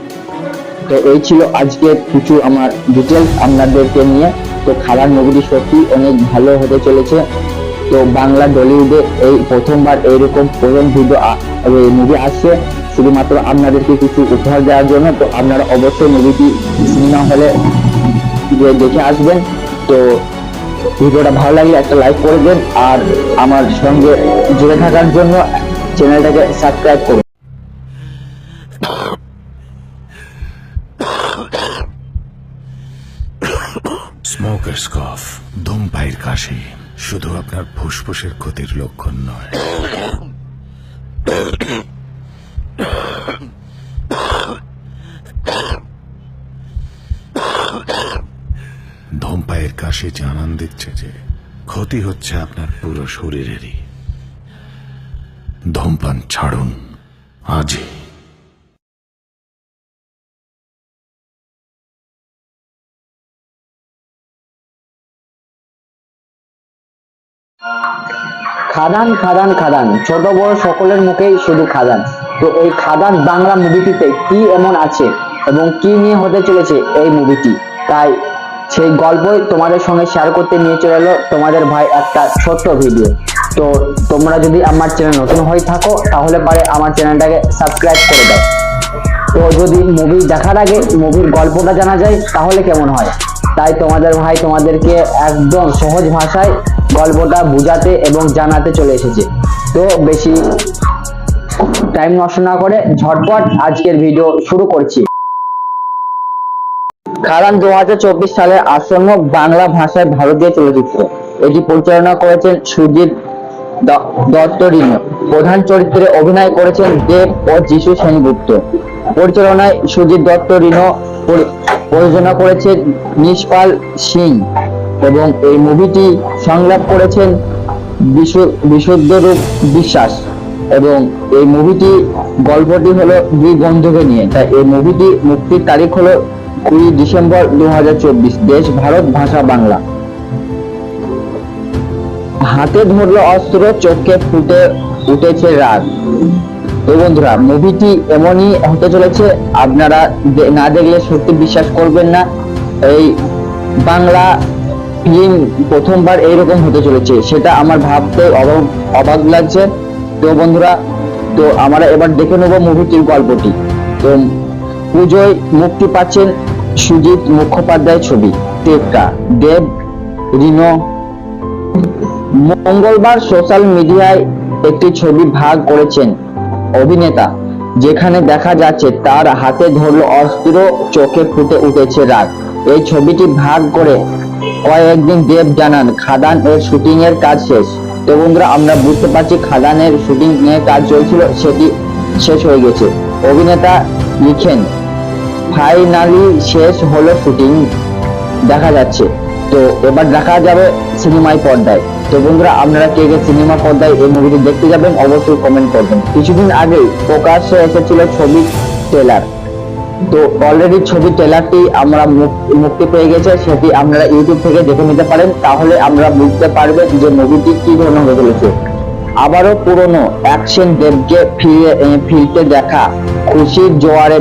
তো এই ছিল আজকে কিছু আমার ডিটেলস আপনাদেরকে নিয়ে। তো খাদান মুভিটি সত্যি অনেক ভালো হতে চলেছে। তো বাংলা টলিউডে এই প্রথমবার এইরকম প্রথম মুভি আসছে, শুধুমাত্র আপনাদেরকে কিছু উপহার দেওয়ার জন্য। তো আপনারা অবশ্যই মুভিটি সিনেমা হলে দেখে আসবেন। তো ভিডিওটা ভালো লাগলে একটা লাইক করে দেন, আর আমার সঙ্গে জুড়ে থাকার জন্য চ্যানেলটাকে সাবস্ক্রাইব করুন। স্মোকার্স কফ, ধূমপায়ীর কাশি শুধু আপনার ফুসফুসের ক্ষতির লক্ষণ নয়। ধূমপায়ীর কাশি জানান দিচ্ছে যে ক্ষতি হচ্ছে আপনার পুরো শরীরেরই। ধূমপান ছাড়ুন আজই। খাদান খাদান খাদান, ছোট বড় সকলের মুখেই শুধু খাদান। তো এই খাদান বাংলা মুভিটিতে কি এমন আছে এবং কি নিয়ে হতে চলেছে এই মুভিটি, তাই সেই গল্পই তোমাদের সঙ্গে শেয়ার করতে নিয়ে চলে এলো তোমাদের ভাই একটা ছোট্ট ভিডিও। তো তোমরা যদি আমার চ্যানেল নতুন হয়ে থাকো তাহলে পারে আমার চ্যানেলটাকে সাবস্ক্রাইব করে দাও। তো যদি মুভি দেখার আগে মুভির গল্পটা জানা যায় তাহলে কেমন হয়, তাই তোমাদের ভাই তোমাদেরকে একদম সহজ ভাষায় গল্পটা বুঝাতে এবং জানাতে চলে এসেছে। তো বেশি টাইম নষ্ট না করে ঝটপট আজকের ভিডিও শুরু করছি। খাদান 2024 সালের আসন্ন বাংলা ভাষায় ভারতীয় চলচ্চিত্র। এটি পরিচালনা করেছেন সুজিত দত্ত রিনো। প্রধান চরিত্রে অভিনয় করেছেন দেব ও যিশু সেনগুপ্ত। পরিচালনায় সুজিত দত্ত রিনো, প্রযোজনা করেছেন নিশপাল সিং এবং এই মুভিটি সংলাপ করেছেন বিশুদ্ধরূপ বিশ্বাস। এবং এই মুভিটি গল্পটি হলো দুই বন্ধুকে নিয়ে, তাই এই মুভিটি মুক্তির তারিখ হলো 20 ডিসেম্বর 2024। দেশ ভারত, ভাষা বাংলা। হাতে ধরলো অস্ত্র, চোখে ফুটে উঠেছে রাগ। তো বন্ধুরা, মুভিটি এমনই হতে চলেছে, আপনারা না দেখলে সত্যি বিশ্বাস করবেন না। এই বাংলা ফিল্ম প্রথমবার এইরকম হতে চলেছে, সেটা আমার ভাবতে অবাক লাগছে। তো বন্ধুরা, তো আমরা এবার দেখে নেবো মুভিটির গল্পটি। তো পুজোয় মুক্তি পাচ্ছেন সুজিত মুখোপাধ্যায় ছবি টেক্কা, দেব রিনো। মঙ্গলবার সোশ্যাল মিডিয়ায় একটি ছবি ভাগ করেছেন অভিনেতা, যেখানে দেখা যাচ্ছে তার হাতে ধরলো অস্ত্র, চোখে ফুটে উঠেছে রাগ। এই ছবিটি ভাগ করে কয়েকদিন দেব জানান খাদান এর শুটিং এর কাজ শেষ। তো বন্ধুরা, আমরা বুঝতে পারছি খাদানের শুটিং এর কাজ চলছিল, সেটি শেষ হয়ে গেছে। অভিনেতা লিখেন, ফাইনালি শেষ হলো শুটিং, দেখা যাচ্ছে। তো এবার দেখা যাবে সিনেমায় পর্দায়। তো বন্ধুরা, আপনারা কে কে সিনেমা পর্দায় এই মুভিটি দেখতে যাবেন অবশ্যই কমেন্ট করবেন। কিছুদিন আগেই প্রকাশ্যে এসেছিল ছবির ট্রেলার। তো অলরেডি ছবির ট্রেলারটি আমরা মুক্তি পেয়ে গেছে, সেটি আপনারা ইউটিউব থেকে দেখে নিতে পারেন, তাহলে আমরা বুঝতে পারবেন যে মুভিটি কি ধরনের হতে চলেছে। আবারও পুরনো অ্যাকশন দেবকে ফিরতে দেখা খুশির জোয়ারে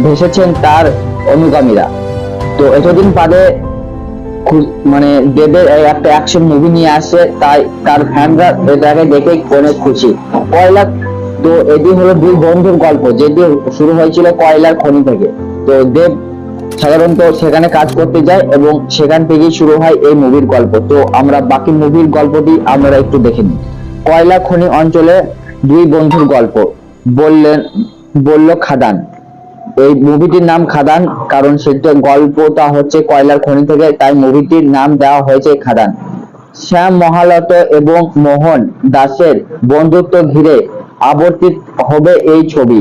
ভেসেছেন তার অনুগামীরা। তো এতদিন বাদে মানে দেবের একটা অ্যাকশন মুভি নিয়ে আসছে, তাই তার ফ্যানরা এটাকে দেখে অনেক খুশি। কয়লা, তো এটি হলো দুই বন্ধুর গল্প, যেটি শুরু হয়েছিল কয়লার খনি থেকে। তো দেব সাধারণত সেখানে কাজ করতে যায় এবং সেখান থেকেই শুরু হয় এই মুভির গল্প। তো আমরা বাকি মুভির গল্পটি আমরা একটু দেখে নিই। কয়লা খনি অঞ্চলে দুই বন্ধুর গল্প, বলল খাদান। এই মুভিটির নাম খাদান, কারণ সেটা গল্পটা হচ্ছে কয়লার খনি থেকে, তাই মুভিটির নাম দেওয়া হয়েছে খাদান। শ্যাম মহালত এবং মোহন দাসের বন্ধুত্ব ঘিরে আবর্তিত হবে এই ছবি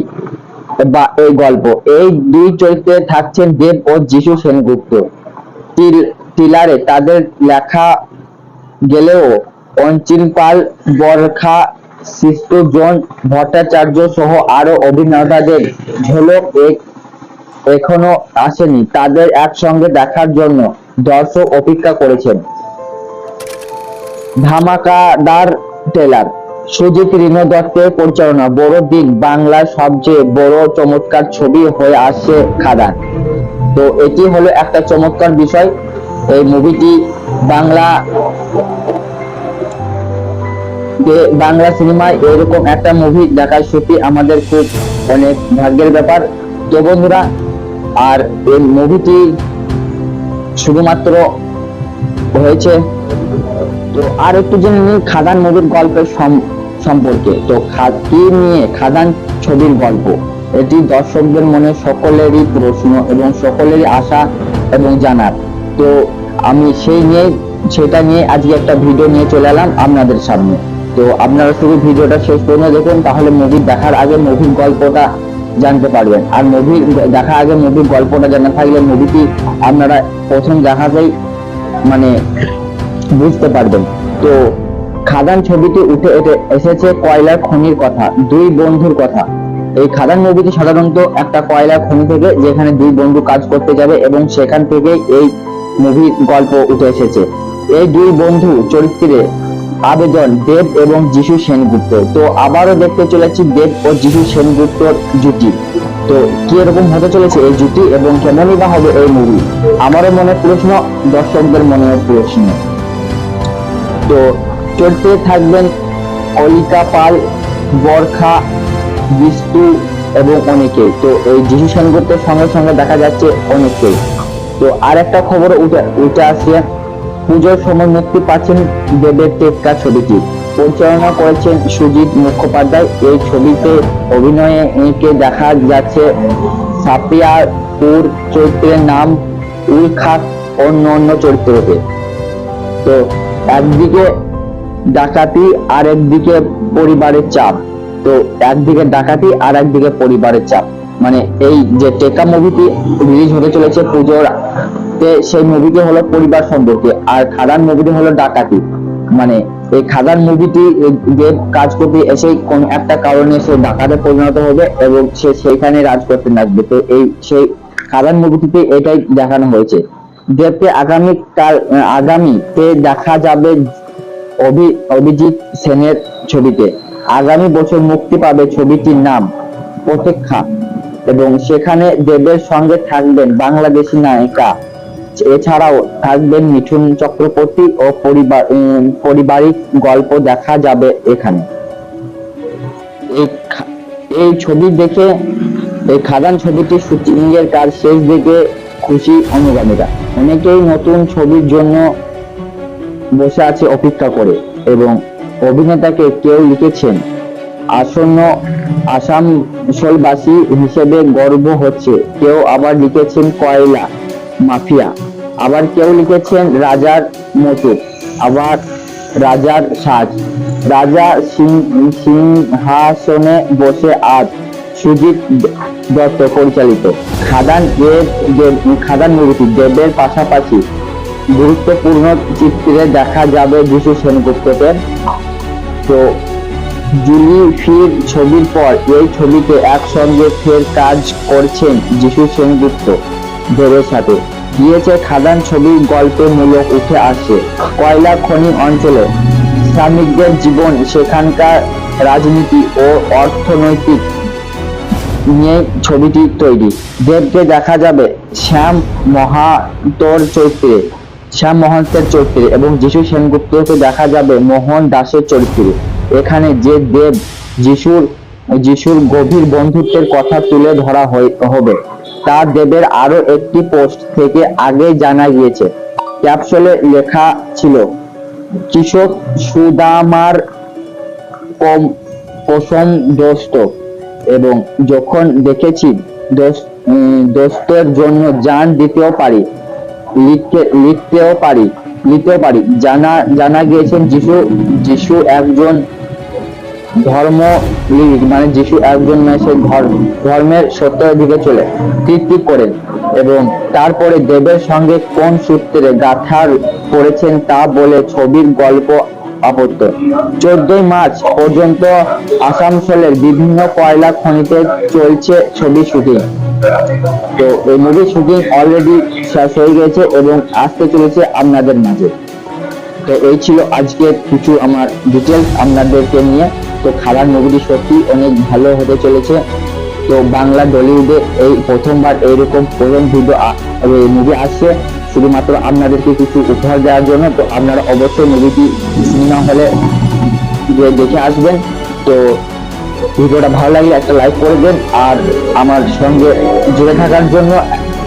বা এই গল্প। এই দুই চরিত্রে থাকছেন দেব ও যিশু সেনগুপ্ত। ট্রেলারে তাদের লেখা গেলেও অঞ্চিল পাল, বরখা, সৃষ্টজন ভট্টাচার্য সহ আরো অভিনেতাদের ঝলক এখনো আসেনি। তাদের একসঙ্গে দেখার জন্য দর্শক অপেক্ষা করেছেন। ধামাকাদার ট্রেলার, সুজিত রিনো দত্তের পরিচালনা, বড় দিন, বাংলার সবচেয়ে বড় চমৎকার ছবি হয়ে আসছে খাদান। তো এটি হলো একটা চমৎকার বিষয়। এই মুভিটি বাংলা সিনেমায় এরকম একটা মুভি দেখার সত্যি আমাদের খুব অনেক ভাগ্যের ব্যাপার। তো বন্ধুরা, আর এই মুভিটি শুধুমাত্র হয়েছে। তো আর একটু জেনে নিই খাদান মুভির গল্পের সম্পর্কে। তো কি নিয়ে খাদান ছবির গল্প, এটি দর্শকদের মনে সকলেরই প্রশ্ন এবং সকলেরই আশা এবং জানার। তো আমি সেটা নিয়ে আজকে একটা ভিডিও নিয়ে চলে এলাম আপনাদের সামনে। তো আপনারা শুধু ভিডিওটা শেষ পর্যন্ত দেখুন, তাহলে মুভি দেখার আগে মুভির গল্পটা জানতে পারবেন। আর মুভি দেখার আগে মুভির গল্পটা জানা থাকলে মুভিটি আপনারা প্রথম দেখাতেই মানে বুঝতে পারবেন। তো খাদান ছবিটি উঠে এসেছে কয়লার খনির কথা, দুই বন্ধুর কথা। এই খাদান মুভিটি সাধারণত একটা কয়লার খনি থেকে, যেখানে দুই বন্ধু কাজ করতে যাবে এবং সেখান থেকে এই মুভির গল্প উঠে এসেছে। এই দুই বন্ধু চরিত্রে আবেদন দেব এবং যিশু সেনগুপ্ত। তো আবারও দেখতে চলেছি দেব ও যিশু সেনগুপ্তর জুটি। তো কি এরকম হতে চলেছে এই জুটি এবং কেমনই বা হবে এই মুভি, আমারও মনে প্রশ্ন, দর্শকদের মনেও প্রশ্ন। তো চলতে থাকবেন অলিকা পাল, বরখা, বিষ্টু এবং অনেকে। তো এই যিশু সেনগুপ্তের সঙ্গে সঙ্গে দেখা যাচ্ছে অনেকেই। তো আর একটা খবর উঠে আসছে, পুজোর সময় মুক্তি পাচ্ছেন দেবের টেক্কা ছবিটি। পরিচালনা করেছেন সুজিত মুখোপাধ্যায়। এই ছবিতে অভিনয়ে একে দেখা যাচ্ছে সাপিয়াপুর চরিত্রের নাম উল খাক, অন্য অন্য চরিত্রতে। তো একদিকে ডাকাতি আর একদিকে পরিবারের চাপ। তো একদিকে ডাকাতি আর একদিকে পরিবারের চাপ, মানে এই যে টেক্কা মুভিটি রিলিজ হতে চলেছে পুজোর, সেই মুভিটি হলো পরিবার সম্পর্কে, আর খাদান মুভিটি হলো ডাকাতি। মানে এই খাদান মুভিটি দেব কাজ করতে এসেই কোন একটা কারণে সে ডাকাতে পরিণত হবে এবং সে সেইখানে রাজ করতে লাগবে। তো এই সেই খাদান মুভিটিতে এটাই দেখানো হয়েছে। দেবকে আগামীতে দেখা যাবে অভিজিৎ সেনের ছবিতে। আগামী বছর মুক্তি পাবে ছবিটির নাম প্রতীক্ষা, এবং সেখানে দেবের সঙ্গে থাকবেন বাংলাদেশি নায়িকা। এছাড়াও থাকবেন মিঠুন চক্রবর্তী ও পারিবারিক গল্প দেখা যাবে এখানে। এই ছবি দেখে, এই খাদান ছবিটির শুটিং এর কাজ শেষ দেখে খুশি অনুগামীরা। অনেকেই নতুন ছবির জন্য বসে আছে অপেক্ষা করে, এবং অভিনেতাকে কেউ লিখেছেন আসন্ন আসানসোলবাসী হিসেবে গর্ব হচ্ছে, কেউ আবার লিখেছেন কয়লা মাফিয়া, আবার কেউ লিখেছেন রাজার মতো, আবার রাজার সাজ। রাজা সিংহাসনে বসে আজ সুজিত দত্ত পরিচালিত খাদান মুভিটি দেবের পাশাপাশি গুরুত্বপূর্ণ চিত্রে দেখা যাবে যিশু সেনগুপ্তকে। তো জুলি ফির ছবির পর এই ছবিতে একসঙ্গে ফের কাজ করছেন যিশু সেনগুপ্ত দেবের সাথে। গিয়েছে খাদান ছবির গল্পে মূলক উঠে আসছে কয়লা খনি অঞ্চলে শ্রমিকদের জীবন, সেখানকার রাজনীতি ও অর্থনৈতিক নিয়ে ছবিটি তৈরি। দেবকে দেখা যাবে শ্যাম মহান্তের চরিত্রে এবং যিশু সেনগুপ্তকে দেখা যাবে মোহন দাসের চরিত্রে। এখানে যে দেব যিশুর গভীর বন্ধুত্বের কথা তুলে ধরা হবে তা দেবের আরো একটি পোস্ট থেকে আগে জানা গিয়েছে। ক্যাপশনে লেখা ছিল কৃষক সুদামার পশম দোস্ত, এবং যখন দেখেছি দোস্তের জন্য জান দিতেও পারি, লিখতেও পারি। জানা গিয়েছেন যিশু একজন মানে যিশু একজন সে ধর্মের সত্যের দিকে চলে কীর্তি করেন, এবং তারপরে দেবের সঙ্গে কোন সূত্রে গাঁথা করেছেন তা বলে ছবির গল্প আপত্ত। 14 মার্চ পর্যন্ত আসানসোলের বিভিন্ন কয়লা খনিতে চলছে ছবি শুটিং। তো এই মুভি শুটিং অলরেডি শেষ হয়ে গেছে এবং আসতে চলেছে আপনাদের মাঝে। তো এই ছিল আজকে কিছু আমার ডিটেলস আপনাদেরকে নিয়ে। তো খাদান মুভিটি সত্যি অনেক ভালো হতে চলেছে। তো বাংলা টলিউডে এই প্রথমবার এইরকম প্রথম মুভি আসছে শুধুমাত্র আপনাদেরকে কিছু উপহার দেওয়ার জন্য। তো আপনারা অবশ্যই মুভিটি সিনেমা হলে দেখে আসবেন। তো ভিডিওটা ভালো লাগলে একটা লাইক করে দেন, আর আমার সঙ্গে জুড়ে থাকার জন্য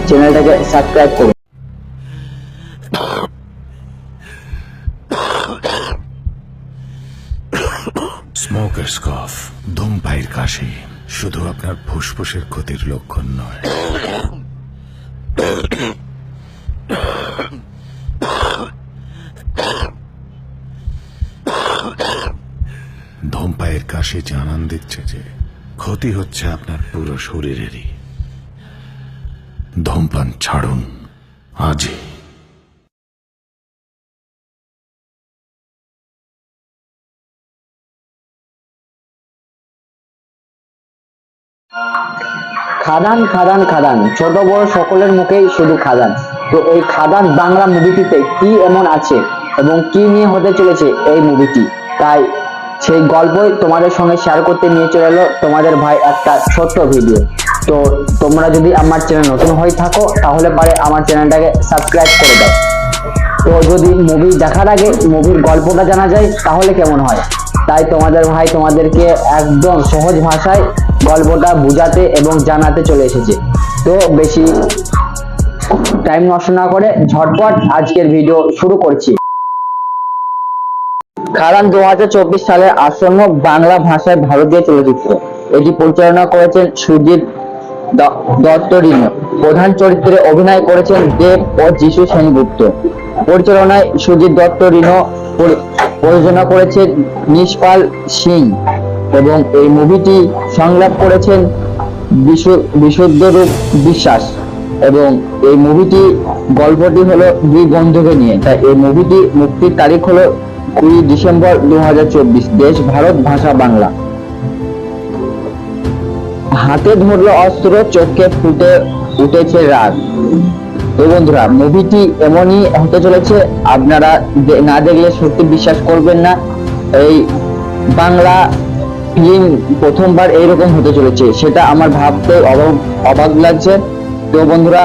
চ্যানেলটাকে সাবস্ক্রাইব করুন। স্মোকার্স কফ, ধূমপায়ীর কাশি শুধু আপনার ফুসফুসের ক্ষতির লক্ষণ নয়। ধূমপায়ীর কাশি জানান দিচ্ছে যে ক্ষতি হচ্ছে আপনার পুরো শরীরেরই। ধূমপান ছাড়ুন আজই। খাদান খাদান খাদান, ছোট বড় সকলের মুখেই শুধু খাদান। তো এই খাদান বাংলা মুভিটিতে কি এমন আছে এবং কি নিয়ে হতে চলেছে এই মুভিটি, তাই সেই গল্পই তোমাদের সঙ্গে শেয়ার করতে নিয়ে চলে এলো তোমাদের ভাই একটা ছোট্ট ভিডিও। তো তোমরা যদি আমার চ্যানেল নতুন হয়ে থাকো তাহলে পারে আমার চ্যানেলটাকে সাবস্ক্রাইব করে দাও। তো যদি মুভি দেখার আগে মুভির গল্পটা জানা যায় তাহলে কেমন হয়, তাই তোমাদের ভাই তোমাদেরকে একদম সহজ ভাষায় গল্পটা বুঝাতে এবং জানাতে চলে এসেছে। তো বেশি টাইম নষ্ট না করে ঝটপট আজকের ভিডিও শুরু করছি। খাদান 2024 সালের আসন্ন বাংলা ভাষায় ভারতীয় চলচ্চিত্র। এটি পরিচালনা করেছেন সুজিত দত্ত রিনো। প্রধান চরিত্রে অভিনয় করেছেন দেব ও যিশু সেনগুপ্ত। পরিচালনায় সুজিত দত্ত রিনো, প্রযোজনা করেছেন নিশপাল সিং এবং এই মুভিটি সংলাপ করেছেন বিশুদ্ধরূপ বিশ্বাস। এবং এই মুভিটি গল্পটি হলো দুই বন্ধুকে নিয়ে, তাই এই মুভিটি মুক্তির তারিখ হলো 20 ডিসেম্বর 2024। দেশ ভারত, ভাষা বাংলা। হাতে ধরলো অস্ত্র, চোখে ফুটে উঠেছে রাগ। তো বন্ধুরা, মুভিটি এমনই হতে চলেছে, আপনারা না দেখলে সত্যি বিশ্বাস করবেন না। এই বাংলা ফিল্ম প্রথমবার এইরকম হতে চলেছে, সেটা আমার ভাবতে অবাক লাগছে। তো বন্ধুরা,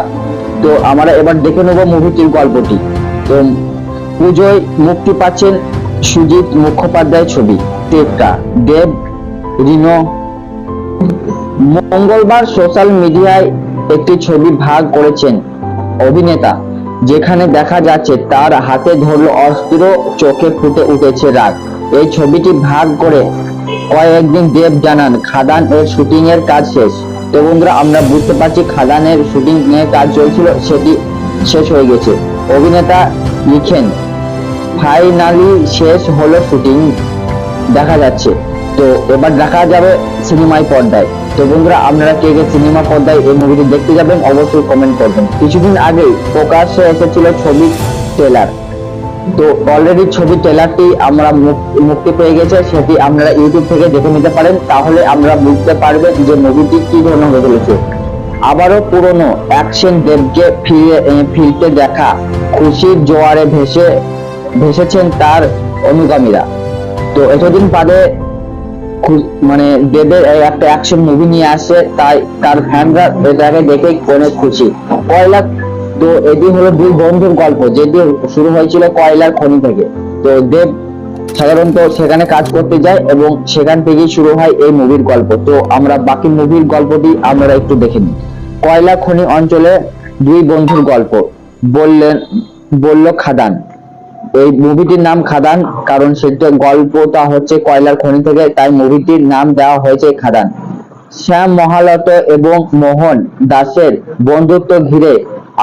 তো আমরা এবার দেখে নেব মুভিটির গল্পটি। তো পুজোয় মুক্তি পাচ্ছেন সুজিত মুখোপাধ্যায় ছবি টেক্কা, দেব রিনো। মঙ্গলবার সোশ্যাল মিডিয়ায় একটি ছবি ভাগ করেছেন অভিনেতা, যেখানে দেখা যাচ্ছে তার হাতে ধরলো অস্ত্র, চোখে ফুটে উঠেছে রাগ। এই ছবিটি ভাগ করে কয়েকদিন দেব জানান খাদান এর শুটিং এর কাজ শেষ। তো বন্ধুরা, আমরা বুঝতে পারছি খাদানের শুটিং এর কাজ চলছিল, সেটি শেষ হয়ে গেছে। অভিনেতা লিখেন, ফাইনালি শেষ হলো শুটিং, দেখা যাচ্ছে। তো এবার দেখা যাবে সিনেমায় পর্দায়। তো বন্ধুরা, আপনারা কে কে সিনেমা পর্দায় এই মুভিটি দেখতে যাবেন অবশ্যই কমেন্ট করবেন। কিছুদিন আগেই প্রকাশ্যে এসেছিল ছবির ট্রেলার। তো অলরেডি ছবি ট্রেলারটি আমরা মুক্তি পেয়ে গেছে, সেটি আপনারা ইউটিউব থেকে দেখে নিতে পারেন, তাহলে আমরা বুঝতে পারবেন যে মুভিটি কি ধরনের হতে চলেছে। আবারও পুরনো অ্যাকশন দেবকে ফিরতে দেখা খুশির জোয়ারে ভেসেছেন তার অনুগামীরা। তো এতদিন বাদে মানে দেবের একটা অ্যাকশন মুভি নিয়ে আসছে, তাই তার ফ্যানরা এটাকে দেখে অনেক খুশি। কয়লা, তো এটি হলো দুই বন্ধুর গল্প, যেটি শুরু হয়েছিল কয়লার খনি থেকে। তো দেব সাধারণত সেখানে কাজ করতে যায় এবং সেখান থেকেই শুরু হয় এই মুভির গল্প। তো আমরা বাকি মুভির গল্পটি আমরা একটু দেখে নিই। কয়লা খনি অঞ্চলে দুই বন্ধুর গল্প, বলল খাদান। এই মুভিটির নাম খাদান, কারণ সেটা গল্পটা হচ্ছে কয়লার খনি থেকে, তাই মুভিটির নাম দেওয়া হয়েছে খাদান। শ্যাম মহালত এবং মোহন দাসের বন্ধুত্ব ঘিরে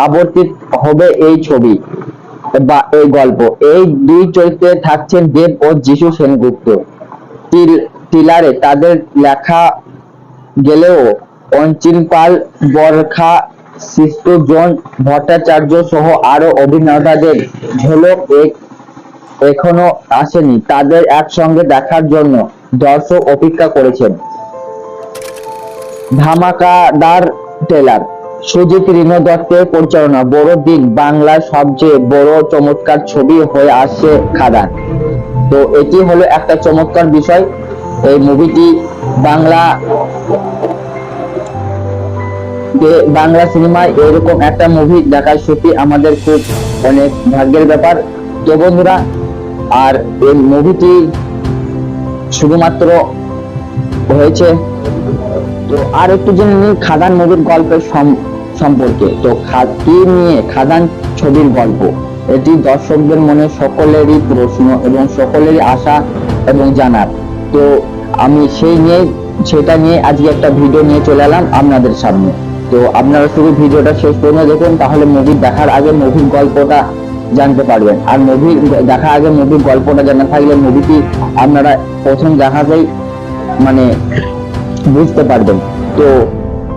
আবর্তিত হবে এই ছবি বা এই গল্প। এই দুই চরিত্রে থাকছেন দেব ও যিশু সেনগুপ্ত। টিলারে তাদের লেখা গেলেও অঞ্চিল পাল, বরখা, সৃষ্টজন ভট্টাচার্য সহ আরো অভিনেতাদের ঝলক এখনো আসেনি। তাদের একসঙ্গে দেখার জন্য দর্শক অপেক্ষা করেছেন। ধামাকাদার ট্রেলার, সুজিত রিনো দত্তের পরিচালনা, বড় দিন বাংলার সবচেয়ে বড় চমৎকার ছবি হয়ে আসছে খাদান। তো এটি হলো একটা চমৎকার বিষয়। এই মুভিটি বাংলা সিনেমায় এরকম একটা মুভি দেখার সত্যি আমাদের খুব অনেক ভাগ্যের ব্যাপার। তো বন্ধুরা, আর এই মুভিটি শুধুমাত্র হয়েছে। তো আর একটু জেনে নিই খাদান মুভির গল্পের সম্পর্কে। তো কি নিয়ে খাদান ছবির গল্প, এটি দর্শকদের মনে সকলেরই প্রশ্ন এবং সকলেরই আশা এবং জানার। তো আমি সেটা নিয়ে আজকে একটা ভিডিও নিয়ে চলে এলাম আপনাদের সামনে। তো আপনারা শুধু ভিডিওটা শেষ পর্যন্ত দেখুন, তাহলে মুভি দেখার আগে মুভির গল্পটা জানতে পারবেন। আর মুভি দেখার আগে মুভির গল্পটা জানা থাকলে মুভিটি আপনারা প্রথম দেখাতেই মানে বুঝতে পারবেন। তো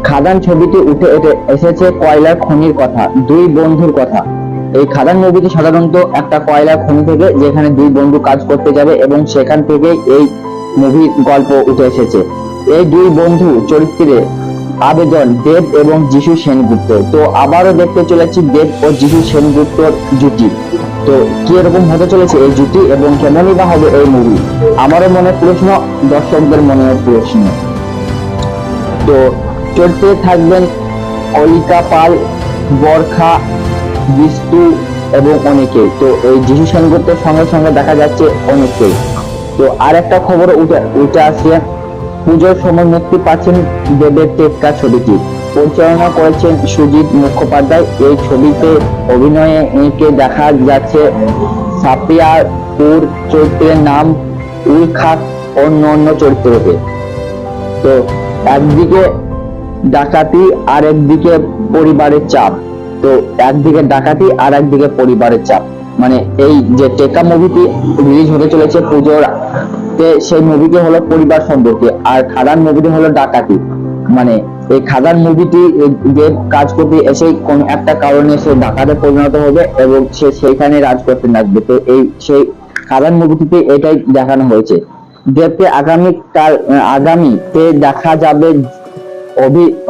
খাদান ছবিটি উঠে এসেছে কয়লার খনির কথা, দুই বন্ধুর কথা। এই খাদান মুভিটি সাধারণত একটা কয়লার খনি থেকে, যেখানে দুই বন্ধু কাজ করতে যাবে এবং সেখান থেকে এই মুভির গল্প উঠে এসেছে। এই দুই বন্ধু চরিত্রে আবেদন দেব এবং যিশু সেনগুপ্ত। তো আবারও দেখতে চলেছি দেব ও যিশু সেনগুপ্তর জুটি। তো কি এরকম হতে চলেছে এই জুটি এবং কেমনই বা হবে এই মুভি, আমারও মনে প্রশ্ন, দর্শকদের মনে প্রশ্ন। তো চলতে থাকবেন অলিকা পাল, বরখা, বিষ্টু এবং অনেকে। তো এই যিশু সেনগুপ্তের সঙ্গে সঙ্গে দেখা যাচ্ছে অনেকেই। তো আর একটা খবর উঠে আসছে, পুজোর সময় মুক্তি পাচ্ছেন দেবের টেক্কা ছবিটি, পরিচালনা করেছেন সুজিত মুখোপাধ্যায়। এই ছবিতে অভিনয়ে একে দেখা যাচ্ছে সাপিয়াপুর চরিত্রের নাম উল খাক, অন্য চরিত্রকে। তো একদিকে ডাকাতি আর একদিকে পরিবারের চাপ, তো একদিকে ডাকাতি আর একদিকে পরিবারের চাপ, মানে এই যে টেক্কা মুভিটি রিলিজ হতে চলেছে পুজোর, সেই মুভিটি হলো পরিবার সম্পর্কে, আর খাদান মুভিটি হলো ডাকাতি। মানে এই খাদান মুভিটি দেব কাজ করতে এসে কোন একটা কারণে সে ডাকাতে পরিণত হবে এবং সে সেইখানে রাজ করতে লাগবে। তো এই সেই খাদান মুভিটিতে এটাই দেখানো হয়েছে। দেবকে আগামীতে দেখা যাবে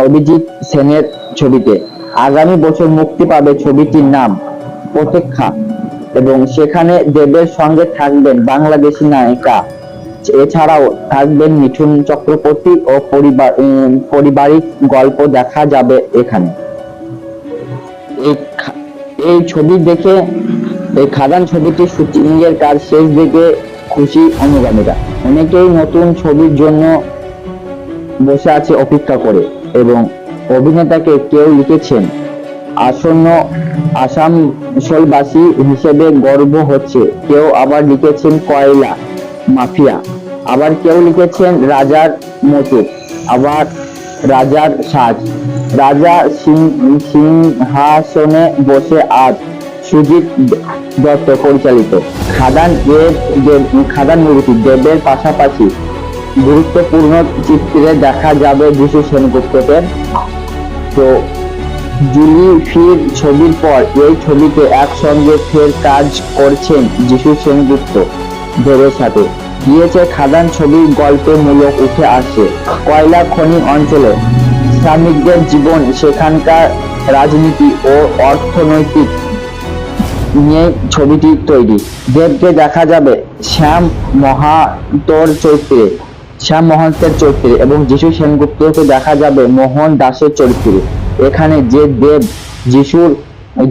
অভিজিৎ সেনের ছবিতে। আগামী বছর মুক্তি পাবে ছবিটির নাম প্রতীক্ষা, এবং সেখানে দেবের সঙ্গে থাকবেন বাংলাদেশি নায়িকা, এছাড়াও থাকবেন মিঠুন চক্রবর্তী ও পারিবারিক গল্প দেখা যাবে এখানে। এই ছবি দেখে, এই খাদান ছবিটির শুটিং এর কাজ শেষ দেখে খুশি অনুগামীরা। অনেকেই নতুন ছবির জন্য বসে আছে অপেক্ষা করে, এবং অভিনেতাকে কেউ লিখেছেন আসন্ন আসানসোলবাসী হিসেবে গর্ব হচ্ছে, কেউ আবার লিখেছেন কয়লা মাফিয়া, আবার কেউ লিখেছেন রাজার মতো, আবার রাজার সাজ, রাজা সিংহাসনে বসে আজ। সুজিত দত্ত পরিচালিত খাদান মুভিটি দেবের পাশাপাশি গুরুত্বপূর্ণ চিত্রে দেখা যাবে যিশু সেনগুপ্তকে। তো জুলি ফির ছবির পর এই ছবিতে একসঙ্গে ফের কাজ করছেন যিশু সেনগুপ্ত দেবের সাথে। গিয়েছে খাদান ছবির গল্পে মূলক উঠে আসছে কয়লা খনি অঞ্চলে শ্রমিকদের জীবন, সেখানকার রাজনীতি ও অর্থনৈতিক নিয়ে ছবিটি তৈরি। দেবকে দেখা যাবে শ্যাম মহান্তের চরিত্রে এবং যিশু সেনগুপ্তকে দেখা যাবে মোহন দাসের চরিত্রে। এখানে যে দেব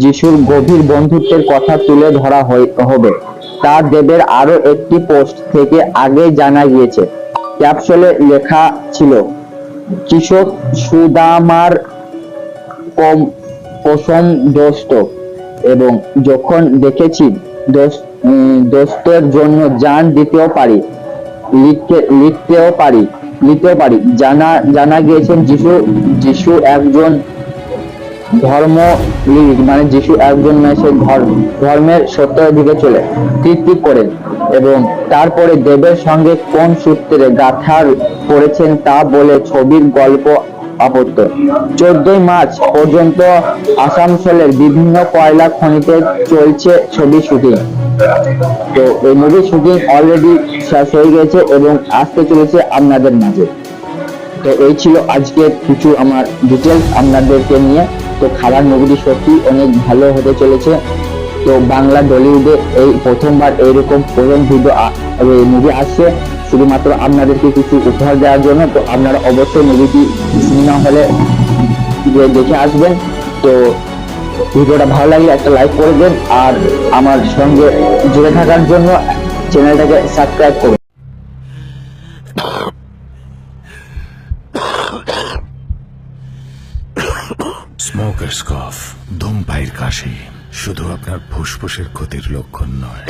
যিশুর গভীর বন্ধুত্বের কথা তুলে ধরা হবে তা দেবের আরো একটি পোস্ট থেকে আগে জানা গিয়েছে। ক্যাপশনে লেখা ছিল কৃষক সুদামার পশম দোস্ত, এবং যখন দেখেছি দোস্তের জন্য জান দিতেও পারি, লিখতেও পারি। জানা গিয়েছেন যিশু একজন মানে যিশু একজন সে ধর্মের সত্যের দিকে চলে কীর্তি করেন, এবং তারপরে দেবের সঙ্গে কোন সূত্রে গাঁথা করেছেন তা বলে ছবির গল্প আপত্ত। 14 মার্চ পর্যন্ত আসানসোলের বিভিন্ন কয়লা খনিতে চলছে ছবি শুটিং। তো এই মুভির শুটিং অলরেডি শেষ হয়ে গেছে এবং আসতে চলেছে আপনাদের মাঝে। তো এই ছিল আজকে কিছু আমার ডিটেলস আপনাদেরকে নিয়ে। তো খাদান মুভিটি সত্যি অনেক ভালো হতে চলেছে। তো বাংলা টলিউডে এই প্রথমবার এইরকম প্রথম মুভি আসছে শুধুমাত্র আপনাদেরকে কিছু উপহার দেওয়ার জন্য। তো আপনারা অবশ্যই মুভিটি সিনেমা হলে দেখে আসবেন। তো ভিডিওটা ভালো লাগলে একটা লাইক করে দেন, আর আমার সঙ্গে জুড়ে থাকার জন্য চ্যানেলটাকে সাবস্ক্রাইব করুন। স্মোকার্স কফ, ধূমপায়ীর কাশি শুধু আপনার ফুসফুসের ক্ষতির লক্ষণ নয়,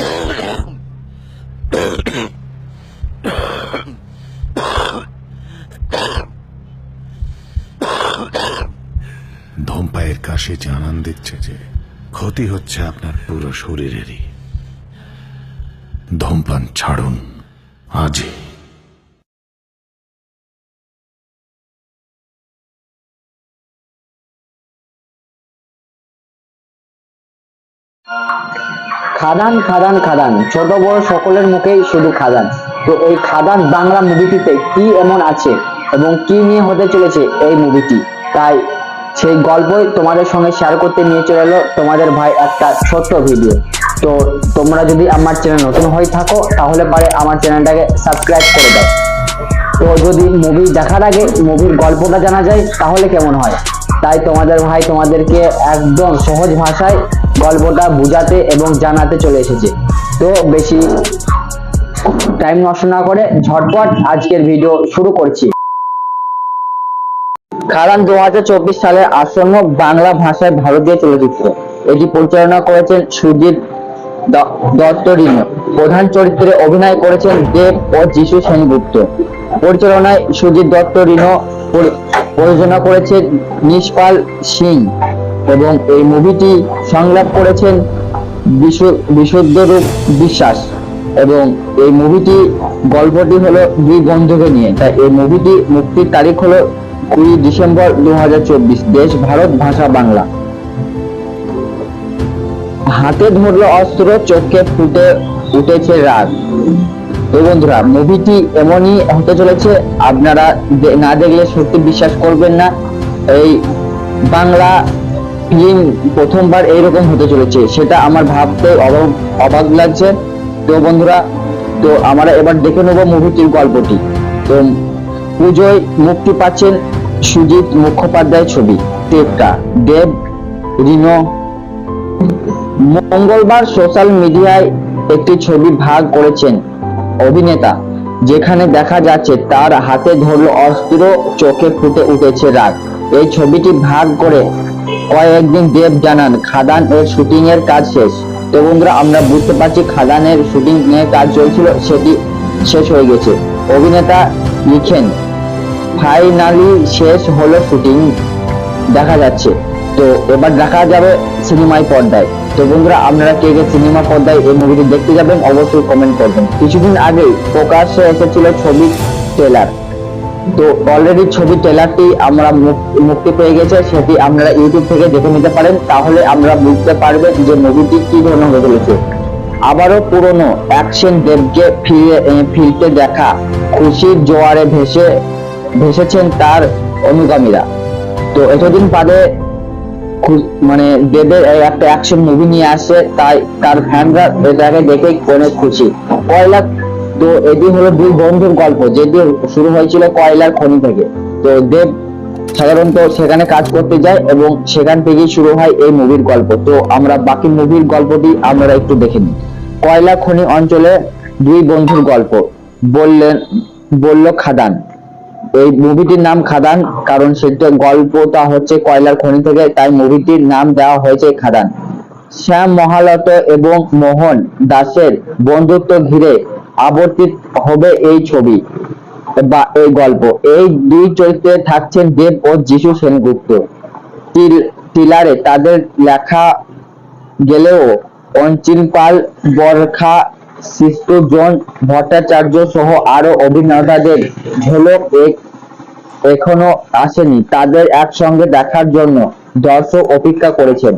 ধূমপায়ীর কাশি জানান দিচ্ছে যে ক্ষতি হচ্ছে আপনার পুরো শরীরেরই। ধূমপান ছাড়ুন আজই। খাদান খাদান খাদান, ছোট বড় সকলের মুখেই শুধু খাদান। তো এই খাদান বাংলা মুভিটিতে কি এমন আছে এবং কি নিয়ে হতে চলেছে এই মুভিটি, তাই সেই গল্পই তোমাদের সঙ্গে শেয়ার করতে নিয়ে চলে এলো তোমাদের ভাই একটা ছোট্ট ভিডিও। তো তোমরা যদি আমার চ্যানেল নতুন হয়ে থাকো তাহলে পারে আমার চ্যানেলটাকে সাবস্ক্রাইব করে দাও। তো যদি মুভি দেখার আগে মুভির গল্পটা জানা যায় তাহলে কেমন হয়, তাই তোমাদের ভাই তোমাদেরকে একদম সহজ ভাষায় গল্পটা বুঝাতে এবং জানাতে চলে এসেছে। তো বেশি টাইম নষ্ট না করে ঝটপট আজকের ভিডিও শুরু করছি। খাদান 2024 সালে আসন্ন বাংলা ভাষায় ভারতীয় চলচ্চিত্র। এটি পরিচালনা করেছেন সুজিত দত্ত রিনো। প্রধান চরিত্রে অভিনয় করেছেন দেব ও যিশু সেনগুপ্ত। পরিচালনায় সুজিত দত্ত রিনো, প্রযোজনা করেছেন নিশপাল সিং এবং এই মুভিটি সংলাপ করেছেন বিশুদ্ধরূপ বিশ্বাস। এবং এই মুভিটি গল্পটি হলো দুই বন্ধুকে নিয়ে, তাই এই মুভিটি মুক্তির তারিখ হলো 20 ডিসেম্বর 2024। দেশ ভারত, ভাষা বাংলা। হাতে ধরলো অস্ত্র, চোখে ফুটে উঠেছে রাগ। তো বন্ধুরা, মুভিটি এমনই হতে চলেছে, আপনারা না দেখলে সত্যি বিশ্বাস করবেন না। এই বাংলা ফিল্ম প্রথমবার এইরকম হতে চলেছে, সেটা আমার ভাবতে অবাক লাগছে। তো বন্ধুরা, তো আমরা এবার দেখে নেবো মুভিটির গল্পটি। তো পুজোয় মুক্তি পাচ্ছেন সুজিত মুখোপাধ্যায় ছবি টেক্কা, দেব রিনো। মঙ্গলবার সোশ্যাল মিডিয়ায় একটি ছবি ভাগ করেছেন অভিনেতা, যেখানে দেখা যাচ্ছে তার হাতে ধরলো অস্ত্র, চোখে ফুটে উঠেছে রাগ। এই ছবিটি ভাগ করে কয়েকদিন দেব জানান খাদান এর শুটিং এর কাজ শেষ। তো বন্ধুরা, আমরা বুঝতে পারছি খাদানের শুটিং এর কাজ চলছিল, সেটি শেষ হয়ে গেছে। অভিনেতা লিখেন, ফাইনালি শেষ হলো শুটিং, দেখা যাচ্ছে। তো এবার দেখা যাবে সিনেমায় পর্দায়। তো বন্ধুরা, আপনারা কে কে সিনেমা পর্দায় এই মুভিটি দেখতে যাবেন অবশ্যই কমেন্ট করবেন। কিছুদিন আগেই প্রকাশ্যে এসেছিল ছবির ট্রেলার। তো অলরেডি ছবি ট্রেলারটি আমরা মুক্তি পেয়ে গেছে, সেটি আপনারা ইউটিউব থেকে দেখে নিতে পারেন, তাহলে আমরা বুঝতে পারবেন যে মুভিটি কি ধরনের হতে চলেছে। আবারও পুরনো অ্যাকশন দেবকে ফিরতে দেখা খুশির জোয়ারে ভেসেছেন তার অনুগামীরা। তো এতদিন বাদে মানে দেবের একটা অ্যাকশন মুভি নিয়ে আসছে, তাই তার ফ্যানরা এটাকে দেখে অনেক খুশি। কয়লা, তো এটি হলো দুই বন্ধুর গল্প, যেটি শুরু হয়েছিল কয়লার খনি থেকে। তো দেব সাধারণত সেখানে কাজ করতে যায় এবং সেখান থেকেই শুরু হয় এই মুভির গল্প। তো আমরা বাকি মুভির গল্পটি আমরা একটু দেখে নিই। কয়লা খনি অঞ্চলে দুই বন্ধুর গল্প, বলল খাদান। এই মুভিটির নাম খাদান, কারণ সেটা গল্পটা হচ্ছে কয়লার খনি থেকে, তাই মুভিটির নাম দেওয়া হয়েছে খাদান। শ্যাম মহালত এবং মোহন দাসের বন্ধুত্ব ঘিরে আবর্তিত হবে এই ছবি বা এই গল্প। এই দুই চরিত্রে থাকছেন দেব ও যিশু সেনগুপ্ত। টিলারে তাদের লেখা গেলেও অঞ্চিল পাল, বরখা, সৃষ্টজন ভট্টাচার্য সহ আরো অভিনেতাদের ঝলক এখনো আসেনি। তাদের একসঙ্গে দেখার জন্য দর্শক অপেক্ষা করেছেন।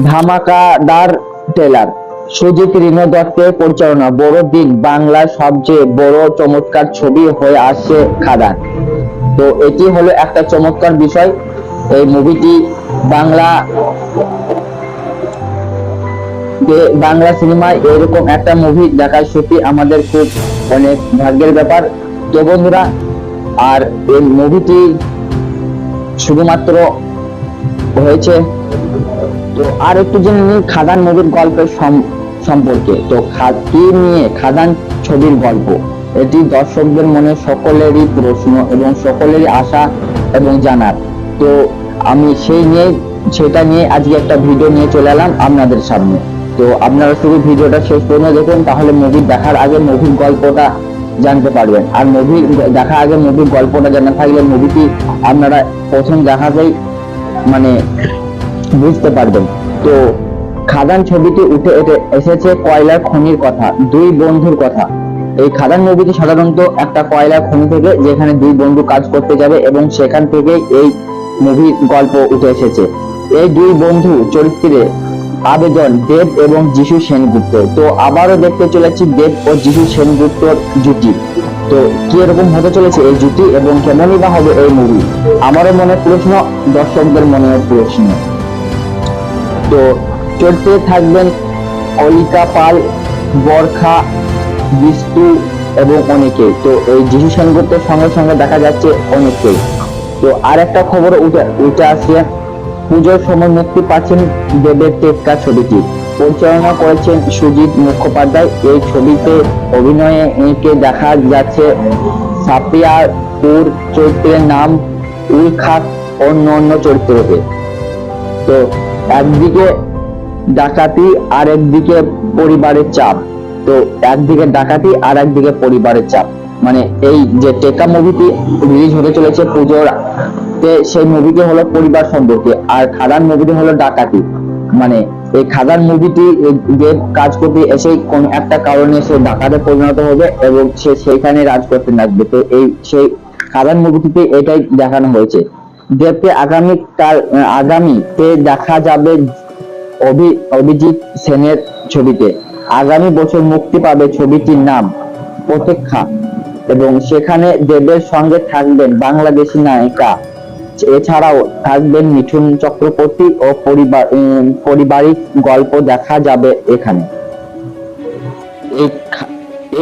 ধামাকাদার ট্রেলার, সুজিত রিনো দত্তের পরিচালনা, বড় দিন বাংলার সবচেয়ে বড় চমৎকার ছবি হয়ে আসছে খাদান। তো এটি হলো একটা চমৎকার বিষয়। এই মুভিটি বাংলা সিনেমায় এরকম একটা মুভি দেখার সত্যি আমাদের খুব অনেক ভাগ্যের ব্যাপার। তো বন্ধুরা, আর এই মুভিটি শুধুমাত্র হয়েছে। তো আর একটু জেনে নিই খাদান মুভির গল্পের সম্পর্কে। তো কি নিয়ে খাদান ছবির গল্প, এটি দর্শকদের মনে সকলেরই প্রশ্ন এবং সকলেরই আশা এবং জানার। তো আমি সেটা নিয়ে আজকে একটা ভিডিও নিয়ে চলে এলাম আপনাদের সামনে। তো আপনারা শুধু ভিডিওটা শেষ পর্যন্ত দেখুন, তাহলে মুভি দেখার আগে মুভির গল্পটা জানতে পারবেন। আর মুভি দেখার আগে মুভির গল্পটা জানা থাকলে মুভিটি আপনারা প্রথম দেখাতেই মানে বুঝতে পারবেন। তো খাদান ছবিটি উঠে এসেছে কয়লার খনির কথা, দুই বন্ধুর কথা। এই খাদান মুভিটি সাধারণত একটা কয়লার খনি থেকে, যেখানে দুই বন্ধু কাজ করতে যাবে এবং সেখান থেকে এই মুভির গল্প উঠে এসেছে। এই দুই বন্ধু চরিত্রে আবেদন দেব এবং যিশু সেনগুপ্ত। তো আবারও দেখতে চলেছি দেব ও যিশু সেনগুপ্তর জুটি। তো কি এরকম হতে চলেছে এই জুটি এবং কেমনই বা হবে এই মুভি, আমারও মনে প্রশ্ন, দর্শকদের মনে প্রশ্ন। তো চরিত্রে থাকবেন অলিকা পাল, বরখা, বিষ্টু এবং অনেকে। তো এই যিশু সেনগুপ্তের সঙ্গে সঙ্গে দেখা যাচ্ছে অনেকেই। তো আর একটা খবর উঠে আসছে, পুজোর সময় মুক্তি পাচ্ছেন দেবের টেক্কা ছবিটি। পরিচালনা করেছেন সুজিত মুখোপাধ্যায়। এই ছবিতে অভিনয়ে একে দেখা যাচ্ছে সাপিয়াপুর চরিত্রের নাম উল খাক, অন্য চরিত্রকে। তো একদিকে ডাকাতি আর একদিকে পরিবারের চাপ। তো একদিকে ডাকাতি আর একদিকে পরিবারের চাপ, মানে এই যে টেক্কা মুভিটি রিলিজ হতে চলেছে পুজোর, সেই মুভিটি হলো পরিবার সম্পর্কে, আর খাদান মুভিটি হলো ডাকাতি। মানে এই খাদান মুভিটি দেব কাজ করতে এসে কোন একটা কারণে সে ডাকাতে পরিণত হবে এবং সে সেইখানে রাজ করতে লাগবে। তো এই সেই খাদান মুভিটিতে এটাই দেখানো হয়েছে। দেবকে আগামীতে দেখা যাবে অভিজিৎ সেনের ছবিতে। আগামী বছর মুক্তি পাবে ছবিটির নাম প্রতীক্ষা, এবং সেখানে দেবের সঙ্গে থাকবেন বাংলাদেশি নায়িকা। এছাড়াও থাকবেন মিঠুন চক্রবর্তী ও পারিবারিক গল্প দেখা যাবে এখানে।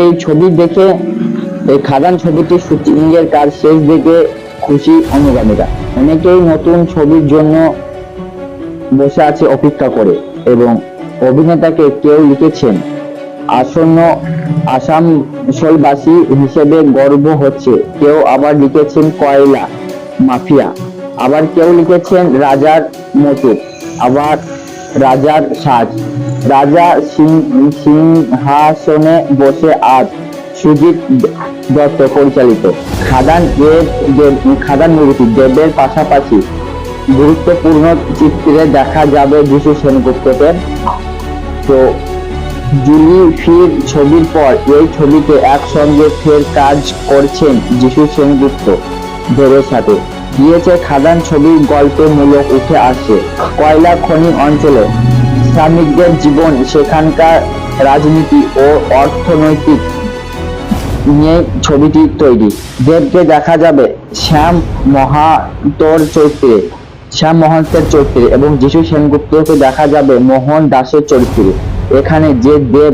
এই ছবি দেখে, এই খাদান ছবিটির শুটিং এর কাজ শেষ দেখে খুশি অনুগামীরা। অনেকেই নতুন ছবির জন্য বসে আছে অপেক্ষা করে, এবং অভিনেতাকে কেউ লিখেছেন আসন্ন আসানসোলবাসী হিসেবে গর্ব হচ্ছে, কেউ আবার লিখেছেন কয়লা মাফিয়া, আবার কেউ লিখেছেন রাজার মতো, আবার রাজার সাজ। রাজা সিংহাসনে বসে আজ সুজিত দত্ত পরিচালিত খাদান মুভিটি দেবের পাশাপাশি গুরুত্বপূর্ণ চিত্রে দেখা যাবে যিশু সেনগুপ্তকে। তো জুলি ফির ছবির পর এই ছবিতে একসঙ্গে ফের কাজ করছেন যিশু সেনগুপ্ত দেবের সাথে। গিয়েছে খাদান ছবির গল্পমূলক উঠে আসছে কয়লা খনি অঞ্চলে শ্রমিকদের জীবন, সেখানকার রাজনীতি ও অর্থনৈতিক নিয়ে ছবিটি তৈরি। দেবকে দেখা যাবে শ্যাম মহান্তের চরিত্রে এবং যিশু সেনগুপ্তকে দেখা যাবে মোহন দাসের চরিত্রে। এখানে যে দেব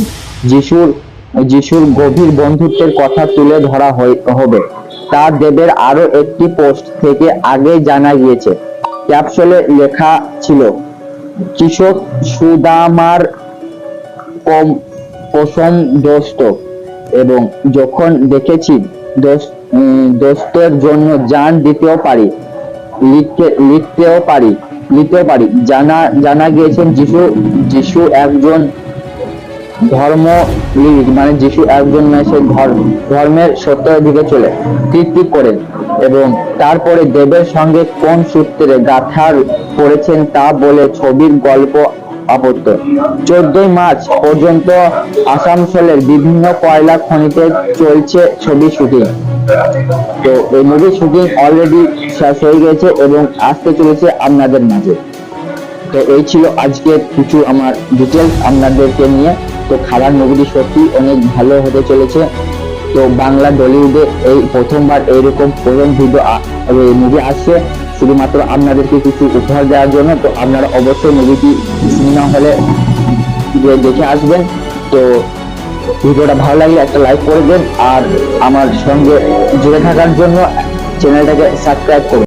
যিশুর গভীর বন্ধুত্বের কথা তুলে ধরা হবে তা দেবের আরো একটি পোস্ট থেকে আগে জানা গিয়েছে। ক্যাপশনে লেখা ছিল কৃষক সুদামার পশম দোস্ত, এবং যখন দেখেছি দোস্তের জন্য জান দিতেও পারি, লিখতেও পারি। জানা গিয়েছেন যিশু একজন মানে যিশু একজন সে ধর্মের সত্যের দিকে চলে কীর্তি করেন, এবং তারপরে দেবের সঙ্গে কোন সূত্রে গাঁথা করেছেন তা বলে ছবির গল্প আপত্ত। 14 মার্চ পর্যন্ত আসানসোলের বিভিন্ন কয়লা খনিতে চলছে ছবি শুটিং। তো এই মুভির শুটিং অলরেডি শেষ হয়ে গেছে এবং আসতে চলেছে আপনাদের মাঝে। তো এই ছিল আজকে কিছু আমার ডিটেলস আপনাদেরকে নিয়ে। তো খাদান মুভিটি সত্যি অনেক ভালো হতে চলেছে। তো বাংলা টলিউডে এই প্রথমবার এইরকম প্রথম মুভি আসছে শুধুমাত্র আপনাদেরকে কিছু উপহার দেওয়ার জন্য। তো আপনারা অবশ্যই মুভিটি সিনেমা হলে দেখে আসবেন। তো ভিডিওটা ভালো লাগলে একটা লাইক করে দেন, আর আমার সঙ্গে জুড়ে থাকার জন্য চ্যানেলটাকে সাবস্ক্রাইব করুন।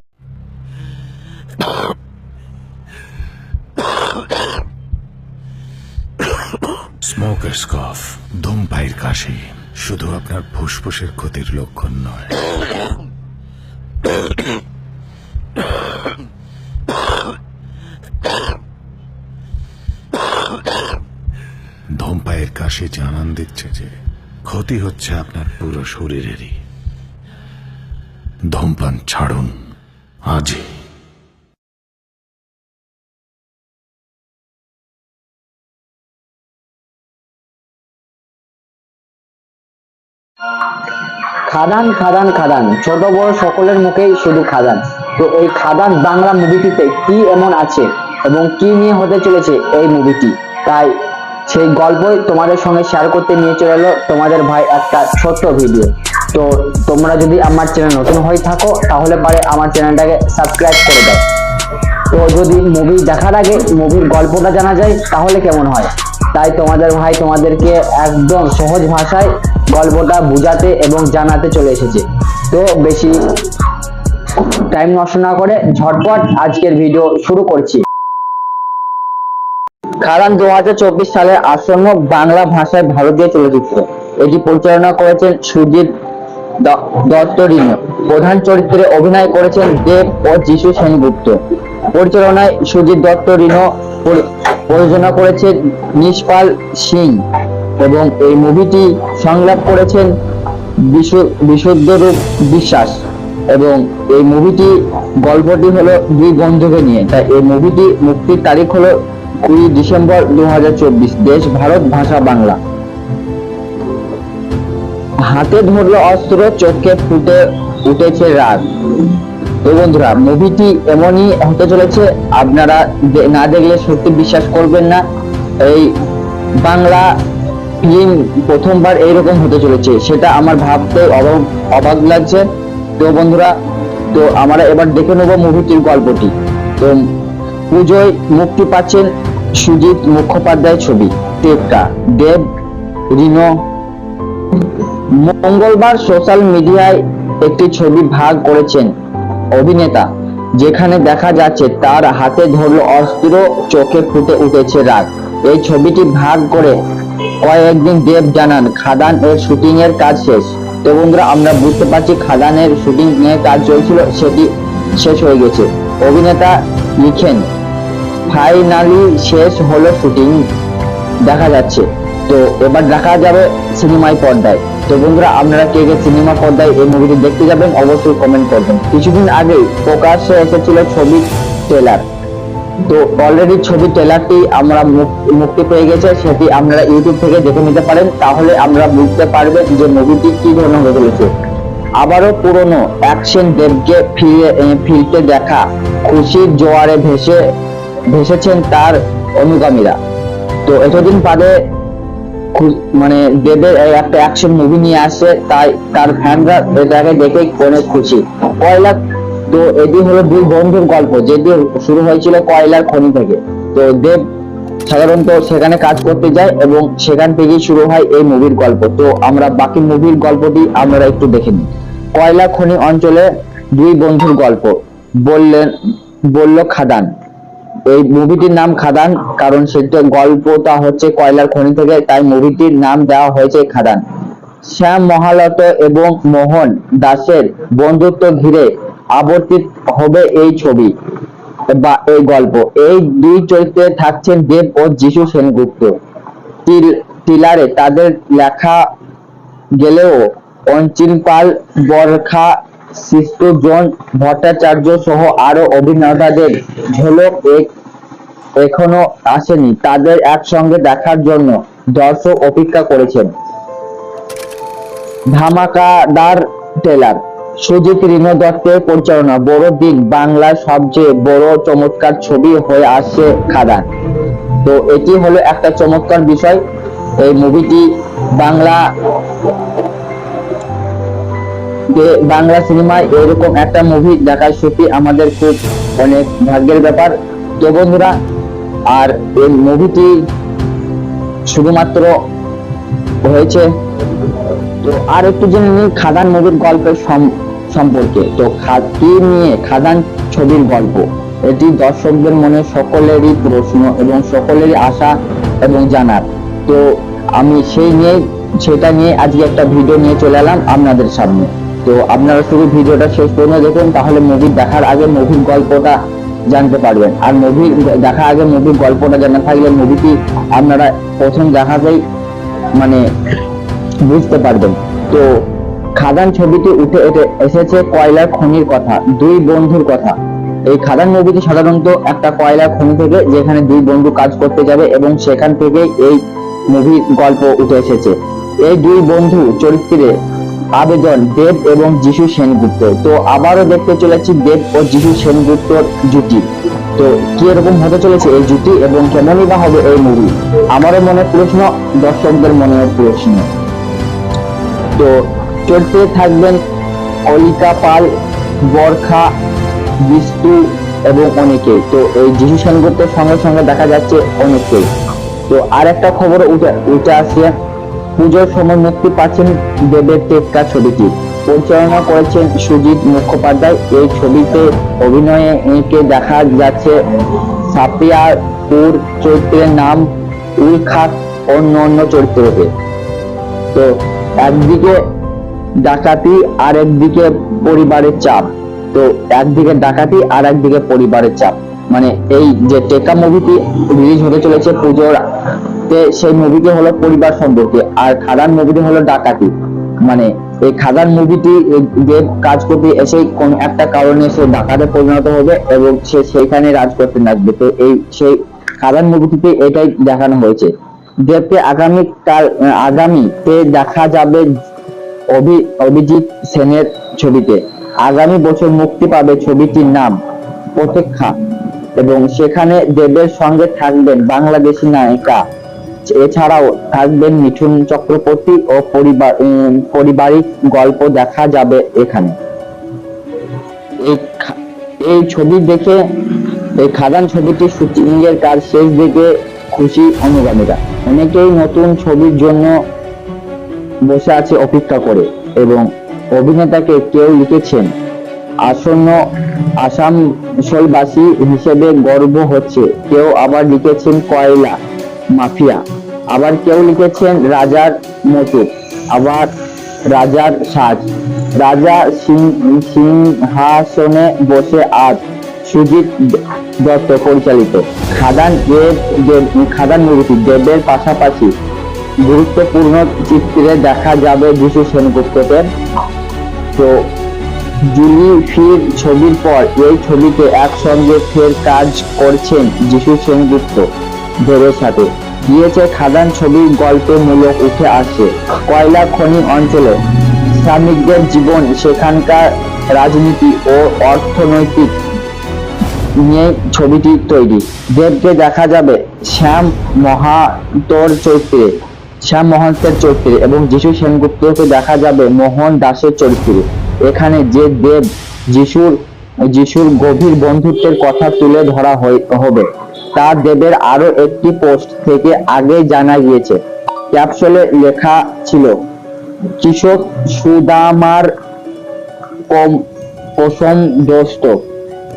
স্মোকার্স কফ, ধূমপায়ীর কাশি শুধু আপনার ফুসফুসের ক্ষতির লক্ষণ নয়, ধূমপায়ীর কাশি জানান দিচ্ছে যে ক্ষতি হচ্ছে আপনার পুরো শরীরেরই। ধূমপান ছাড়ুন আজই। খাদান খাদান খাদান, ছোট বড় সকলের মুখেই শুধু খাদান। তো এই খাদান বাংলা মুভিটিতে কি এমন আছে এবং কি নিয়ে হতে চলেছে এই মুভিটি, তাই সেই গল্পই তোমাদের সঙ্গে শেয়ার করতে নিয়ে চলে এলো তোমাদের ভাই একটা ছোট্ট ভিডিও। তো তোমরা যদি আমার চ্যানেল নতুন হয়ে থাকো তাহলে পারে আমার চ্যানেলটাকে সাবস্ক্রাইব করে দাও। তো যদি মুভি দেখার আগে মুভির গল্পটা জানা যায় তাহলে কেমন হয়, তাই তোমাদের ভাই তোমাদেরকে একদম সহজ ভাষায় গল্পটা বোঝাতে এবং জানাতে চলে এসেছে। তো বেশি টাইম নষ্ট না করে ঝটপট আজকের ভিডিও শুরু করছি। খাদান 2024 সালে আসন্ন বাংলা ভাষায় ভারতীয় চলচ্চিত্র। এটি পরিচালনা করেছেন সুজিত দত্ত রিনো। প্রধান চরিত্রে অভিনয় করেছেন দেব ও যিশু সেনগুপ্ত। পরিচালনায় সুজিত দত্ত রিনো, প্রযোজনা করেছেন নিশপাল সিং এবং এই মুভিটি সংলাপ করেছেন বিশুদ্ধরূপ বিশ্বাস। এবং এই মুভিটি গল্পটি হলো দুই বন্ধুকে নিয়ে, তাই এই মুভিটি মুক্তির তারিখ হলো 20 ডিসেম্বর 2024। দেশ ভারত, ভাষা বাংলা। হাতে ধরলো অস্ত্র, চোখে ফুটে উঠেছে রাগ। তো বন্ধুরা, মুভিটি এমনই হতে চলেছে, আপনারা না দেখলে সত্যি বিশ্বাস করবেন না। এই বাংলা ফিল্ম প্রথমবার এইরকম হতে চলেছে, সেটা আমার ভাবতে অবাক লাগছে। তো বন্ধুরা, তো আমরা এবার দেখে নেবো মুভিটির গল্পটি। তো পুজোয় মুক্তি পাচ্ছেন সুজিত মুখোপাধ্যায় ছবি টেক্কা, দেব রিনো। মঙ্গলবার সোশ্যাল মিডিয়ায় একটি ছবি ভাগ করেছেন অভিনেতা, যেখানে দেখা যাচ্ছে তার হাতে ধরলো অস্ত্র, চোখে ফুটে উঠেছে রাগ। এই ছবিটি ভাগ করে কয়েকদিন দেব জানান খাদান এর শুটিং এর কাজ শেষ। তো বন্ধুরা, আমরা বুঝতে পারছি খাদানের শুটিং এর কাজ চলছিল, সেটি শেষ হয়ে গেছে। অভিনেতা লিখেন, ফাইনালি শেষ হলো শুটিং, দেখা যাচ্ছে। তো এবার দেখা যাবে সিনেমায় পর্দায়। তো বন্ধুরা, আপনারা কে কে সিনেমা পর্দায় এই মুভিটি দেখতে যাবেন অবশ্যই কমেন্ট করবেন। কিছুদিন আগেই প্রকাশ্যে এসেছিল ছবির ট্রেলার। তো অলরেডি ছবি ট্রেলারটি আমরা মুক্তি পেয়ে গেছে, সেটি আপনারা ইউটিউব থেকে দেখে নিতে পারেন, তাহলে আমরা বুঝতে পারবেন যে মুভিটি কি ধরনের হতে চলেছে। আবারও পুরনো অ্যাকশন দেবকে ফিরতে দেখা খুশির জোয়ারে ভেসেছেন তার অনুগামীরা। তো এতদিন বাদে মানে দেবের একটা অ্যাকশন মুভি নিয়ে আসছে, তাই তার ফ্যানরা এটাকে দেখে অনেক খুশি। কয়লা, তো এটি হলো দুই বন্ধুর গল্প, যেটি শুরু হয়েছিল কয়লার খনি থেকে। তো দেব সাধারণত সেখানে কাজ করতে যায় এবং সেখান থেকেই শুরু হয় এই মুভির গল্প। তো আমরা বাকি মুভির গল্পটি আমরা একটু দেখে নিই। কয়লা খনি অঞ্চলে দুই বন্ধুর গল্প, বলল খাদান। এই মুভিটির নাম খাদান, কারণ সেটা গল্পটা হচ্ছে কয়লার খনি থেকে, তাই মুভিটির নাম দেওয়া হয়েছে খাদান। শ্যাম মহালত এবং মোহন দাসের বন্ধুত্ব ঘিরে আবর্তিত হবে এই ছবি বা এই গল্প। এই দুই চরিত্রে থাকছেন দেব ও যিশু সেনগুপ্ত। টিলারে তাদের লেখা গেলেও অঞ্চিল পাল, বরখা, সৃষ্টজন ভট্টাচার্য সহ আরো অভিনেতাদের ঝলক এখনো আসেনি। তাদের একসঙ্গে দেখার জন্য দর্শক অপেক্ষা করেছেন। ধামাকাদার ট্রেলার, সুজিত রিনো দত্তের পরিচালনা, বড় দিন বাংলার সবচেয়ে বড় চমৎকার ছবি হয়ে আসছে খাদান। তো এটি হলো একটা চমৎকার বিষয়। এই মুভিটি বাংলা সিনেমায় এরকম একটা মুভি দেখার সত্যি আমাদের খুব অনেক ভাগ্যের ব্যাপার। তো বন্ধুরা, আর এই মুভিটি শুধুমাত্র হয়েছে। তো আর একটু জেনে নিই খাদান মুভির গল্পের সম্পর্কে। তো কি নিয়ে খাদান ছবির গল্প, এটি দর্শকদের মনে সকলেরই প্রশ্ন এবং সকলেরই আশা এবং জানার। তো আমি সেটা নিয়ে আজকে একটা ভিডিও নিয়ে চলে এলাম আপনাদের সামনে। তো আপনারা শুধু ভিডিওটা শেষ পর্যন্ত দেখুন, তাহলে মুভি দেখার আগে মুভির গল্পটা জানতে পারবেন। আর মুভি দেখার আগে মুভির গল্পটা জানা থাকলে মুভিটি আপনারা প্রথম দেখাতেই মানে বুঝতে পারবেন। তো খাদান ছবিটি উঠে এসেছে কয়লার খনির কথা, দুই বন্ধুর কথা। এই খাদান মুভিটি সাধারণত একটা কয়লার খনি থেকে, যেখানে দুই বন্ধু কাজ করতে যাবে এবং সেখান থেকে এই মুভির গল্প উঠে এসেছে। এই দুই বন্ধু চরিত্রে আবেদন দেব এবং যিশু সেনগুপ্ত। তো আবারও দেখতে চলেছি দেব ও যিশু সেনগুপ্তর জুটি। তো কি এরকম হতে চলেছে এই জুটি এবং কেমনই বা হবে এই মুভি, আমারও মনে প্রশ্ন, দর্শকদের মনেও প্রশ্ন। তো চরিত্রে থাকবেন অলিকা পাল, বরখা, বিষ্টু এবং অনেকেই। তো এই যিশু সেনগুপ্তের সঙ্গে সঙ্গে দেখা যাচ্ছে অনেকেই। তো আর একটা খবর উঠে আসছে, পুজোর সময় মুক্তি পাচ্ছেন দেবের টেক্কা ছবিটি। পরিচালনা করেছেন সুজিত মুখোপাধ্যায়। এই ছবিতে অভিনয়ে একে দেখা যাচ্ছে সাপিয়াপুর চরিত্রের নাম উল খাক অন্য চরিত্রকে। তো একদিকে ডাকাতি আর একদিকে পরিবারের চাপ। তো একদিকে ডাকাতি আর একদিকে পরিবারের চাপ, মানে এই যে টেক্কা মুভিটি রিলিজ হতে চলেছে পুজোর, সেই মুভিটি হলো পরিবার সম্পর্কে, আর খাদান মুভিটি হলো ডাকাতি। মানে এই খাদান মুভিটি দেব কাজ করতে এসেই কোন একটা কারণে সে ডাকাতে পরিণত হবে এবং সে সেইখানে রাজ করতে লাগবে। তো এই সেই খাদান মুভিটিতে এটাই দেখানো হয়েছে। দেবকে আগামীতে দেখা যাবে অভিজিৎ সেনের ছবিতে। আগামী বছর মুক্তি পাবে ছবিটির নাম প্রতীক্ষা, এবং সেখানে দেবের সঙ্গে থাকবেন বাংলাদেশি নায়িকা। এছাড়াও থাকবেন মিঠুন চক্রবর্তী ও পারিবারিক গল্প দেখা যাবে এখানে। এই ছবি দেখে, এই খাদান ছবিটির শুটিং এর কাজ শেষ দেখে খুশি অনুগামীরা। অনেকেই নতুন ছবির জন্য বসে আছে অপেক্ষা করে, এবং অভিনেতাকে কেউ লিখেছেন আসন্ন আসানসোলবাসী হিসেবে গর্ব হচ্ছে, কেউ আবার লিখেছেন কয়লা মাফিয়া, আবার কেউ লিখেছেন রাজার মতো, আবার রাজার সাজ, রাজা সিংহাসনে বসে আজ। সুজিত দত্ত পরিচালিত খাদান মুভিটি দেবের পাশাপাশি গুরুত্বপূর্ণ চিত্রে দেখা যাবে যিশু সেনগুপ্তকে। তো জুলি ফির ছবির পর এই ছবিতে একসঙ্গে ফের কাজ করছেন যিশু সেনগুপ্ত দেবের সাথে। গিয়েছে খাদান ছবির গল্পমূলক উঠে আসছে কয়লা খনি অঞ্চলে শ্রমিকদের জীবন, সেখানকার রাজনীতি ও অর্থনৈতিক নিয়ে ছবিটি তৈরি। দেবকে দেখা যাবে শ্যাম মহান্তের চরিত্রে এবং যিশু সেনগুপ্তকে দেখা যাবে মোহন দাসের চরিত্রে। এখানে যে দেব যিশুর গভীর বন্ধুত্বের কথা তুলে ধরা হবে তা দেবের আরো একটি পোস্ট থেকে আগে জানা গিয়েছে। ক্যাপশনে লেখা ছিল কৃষক সুদামার পশম দোস্ত,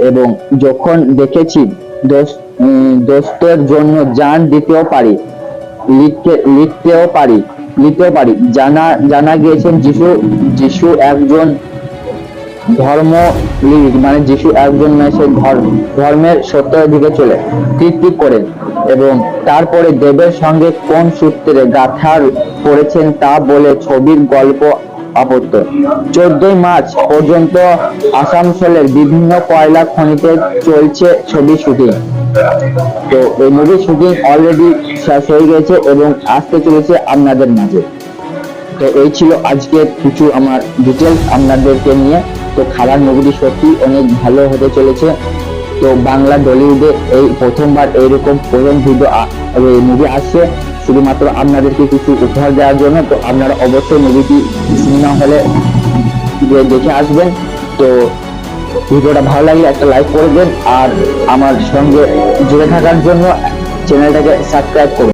এবং যখন দেখেছি দোস্তের জন্য জান দিতেও পারি, লিখতেও পারি। জানা গিয়েছেন যিশু একজন মানে যিশু একজন সে ধর্মের সত্যের দিকে চলে কীর্তি করেন, এবং তারপরে দেবের সঙ্গে কোন সূত্রে গাঁথা করেছেন তা বলে ছবির গল্প আপত্ত। 14 মার্চ পর্যন্ত আসানসোলের বিভিন্ন কয়লা খনিতে চলছে ছবি শুটিং। তো এই মুভির শুটিং অলরেডি শেষ হয়ে গেছে এবং আসতে চলেছে আপনাদের মাঝে। তো এই ছিল আজকে কিছু আমার ডিটেলস আপনাদেরকে নিয়ে। তো খাদান মুভিটি সত্যি অনেক ভালো হতে চলেছে। তো বাংলা টলিউডে এই প্রথমবার এইরকম প্রথম মুভি আসছে শুধুমাত্র আপনাদেরকে কিছু উপহার দেওয়ার জন্য। তো আপনারা অবশ্যই মুভিটি সিনেমা হলে দেখে আসবেন। তো ভিডিওটা ভালো লাগলে একটা লাইক করে দেন, আর আমার সঙ্গে জুড়ে থাকার জন্য চ্যানেলটাকে সাবস্ক্রাইব করুন।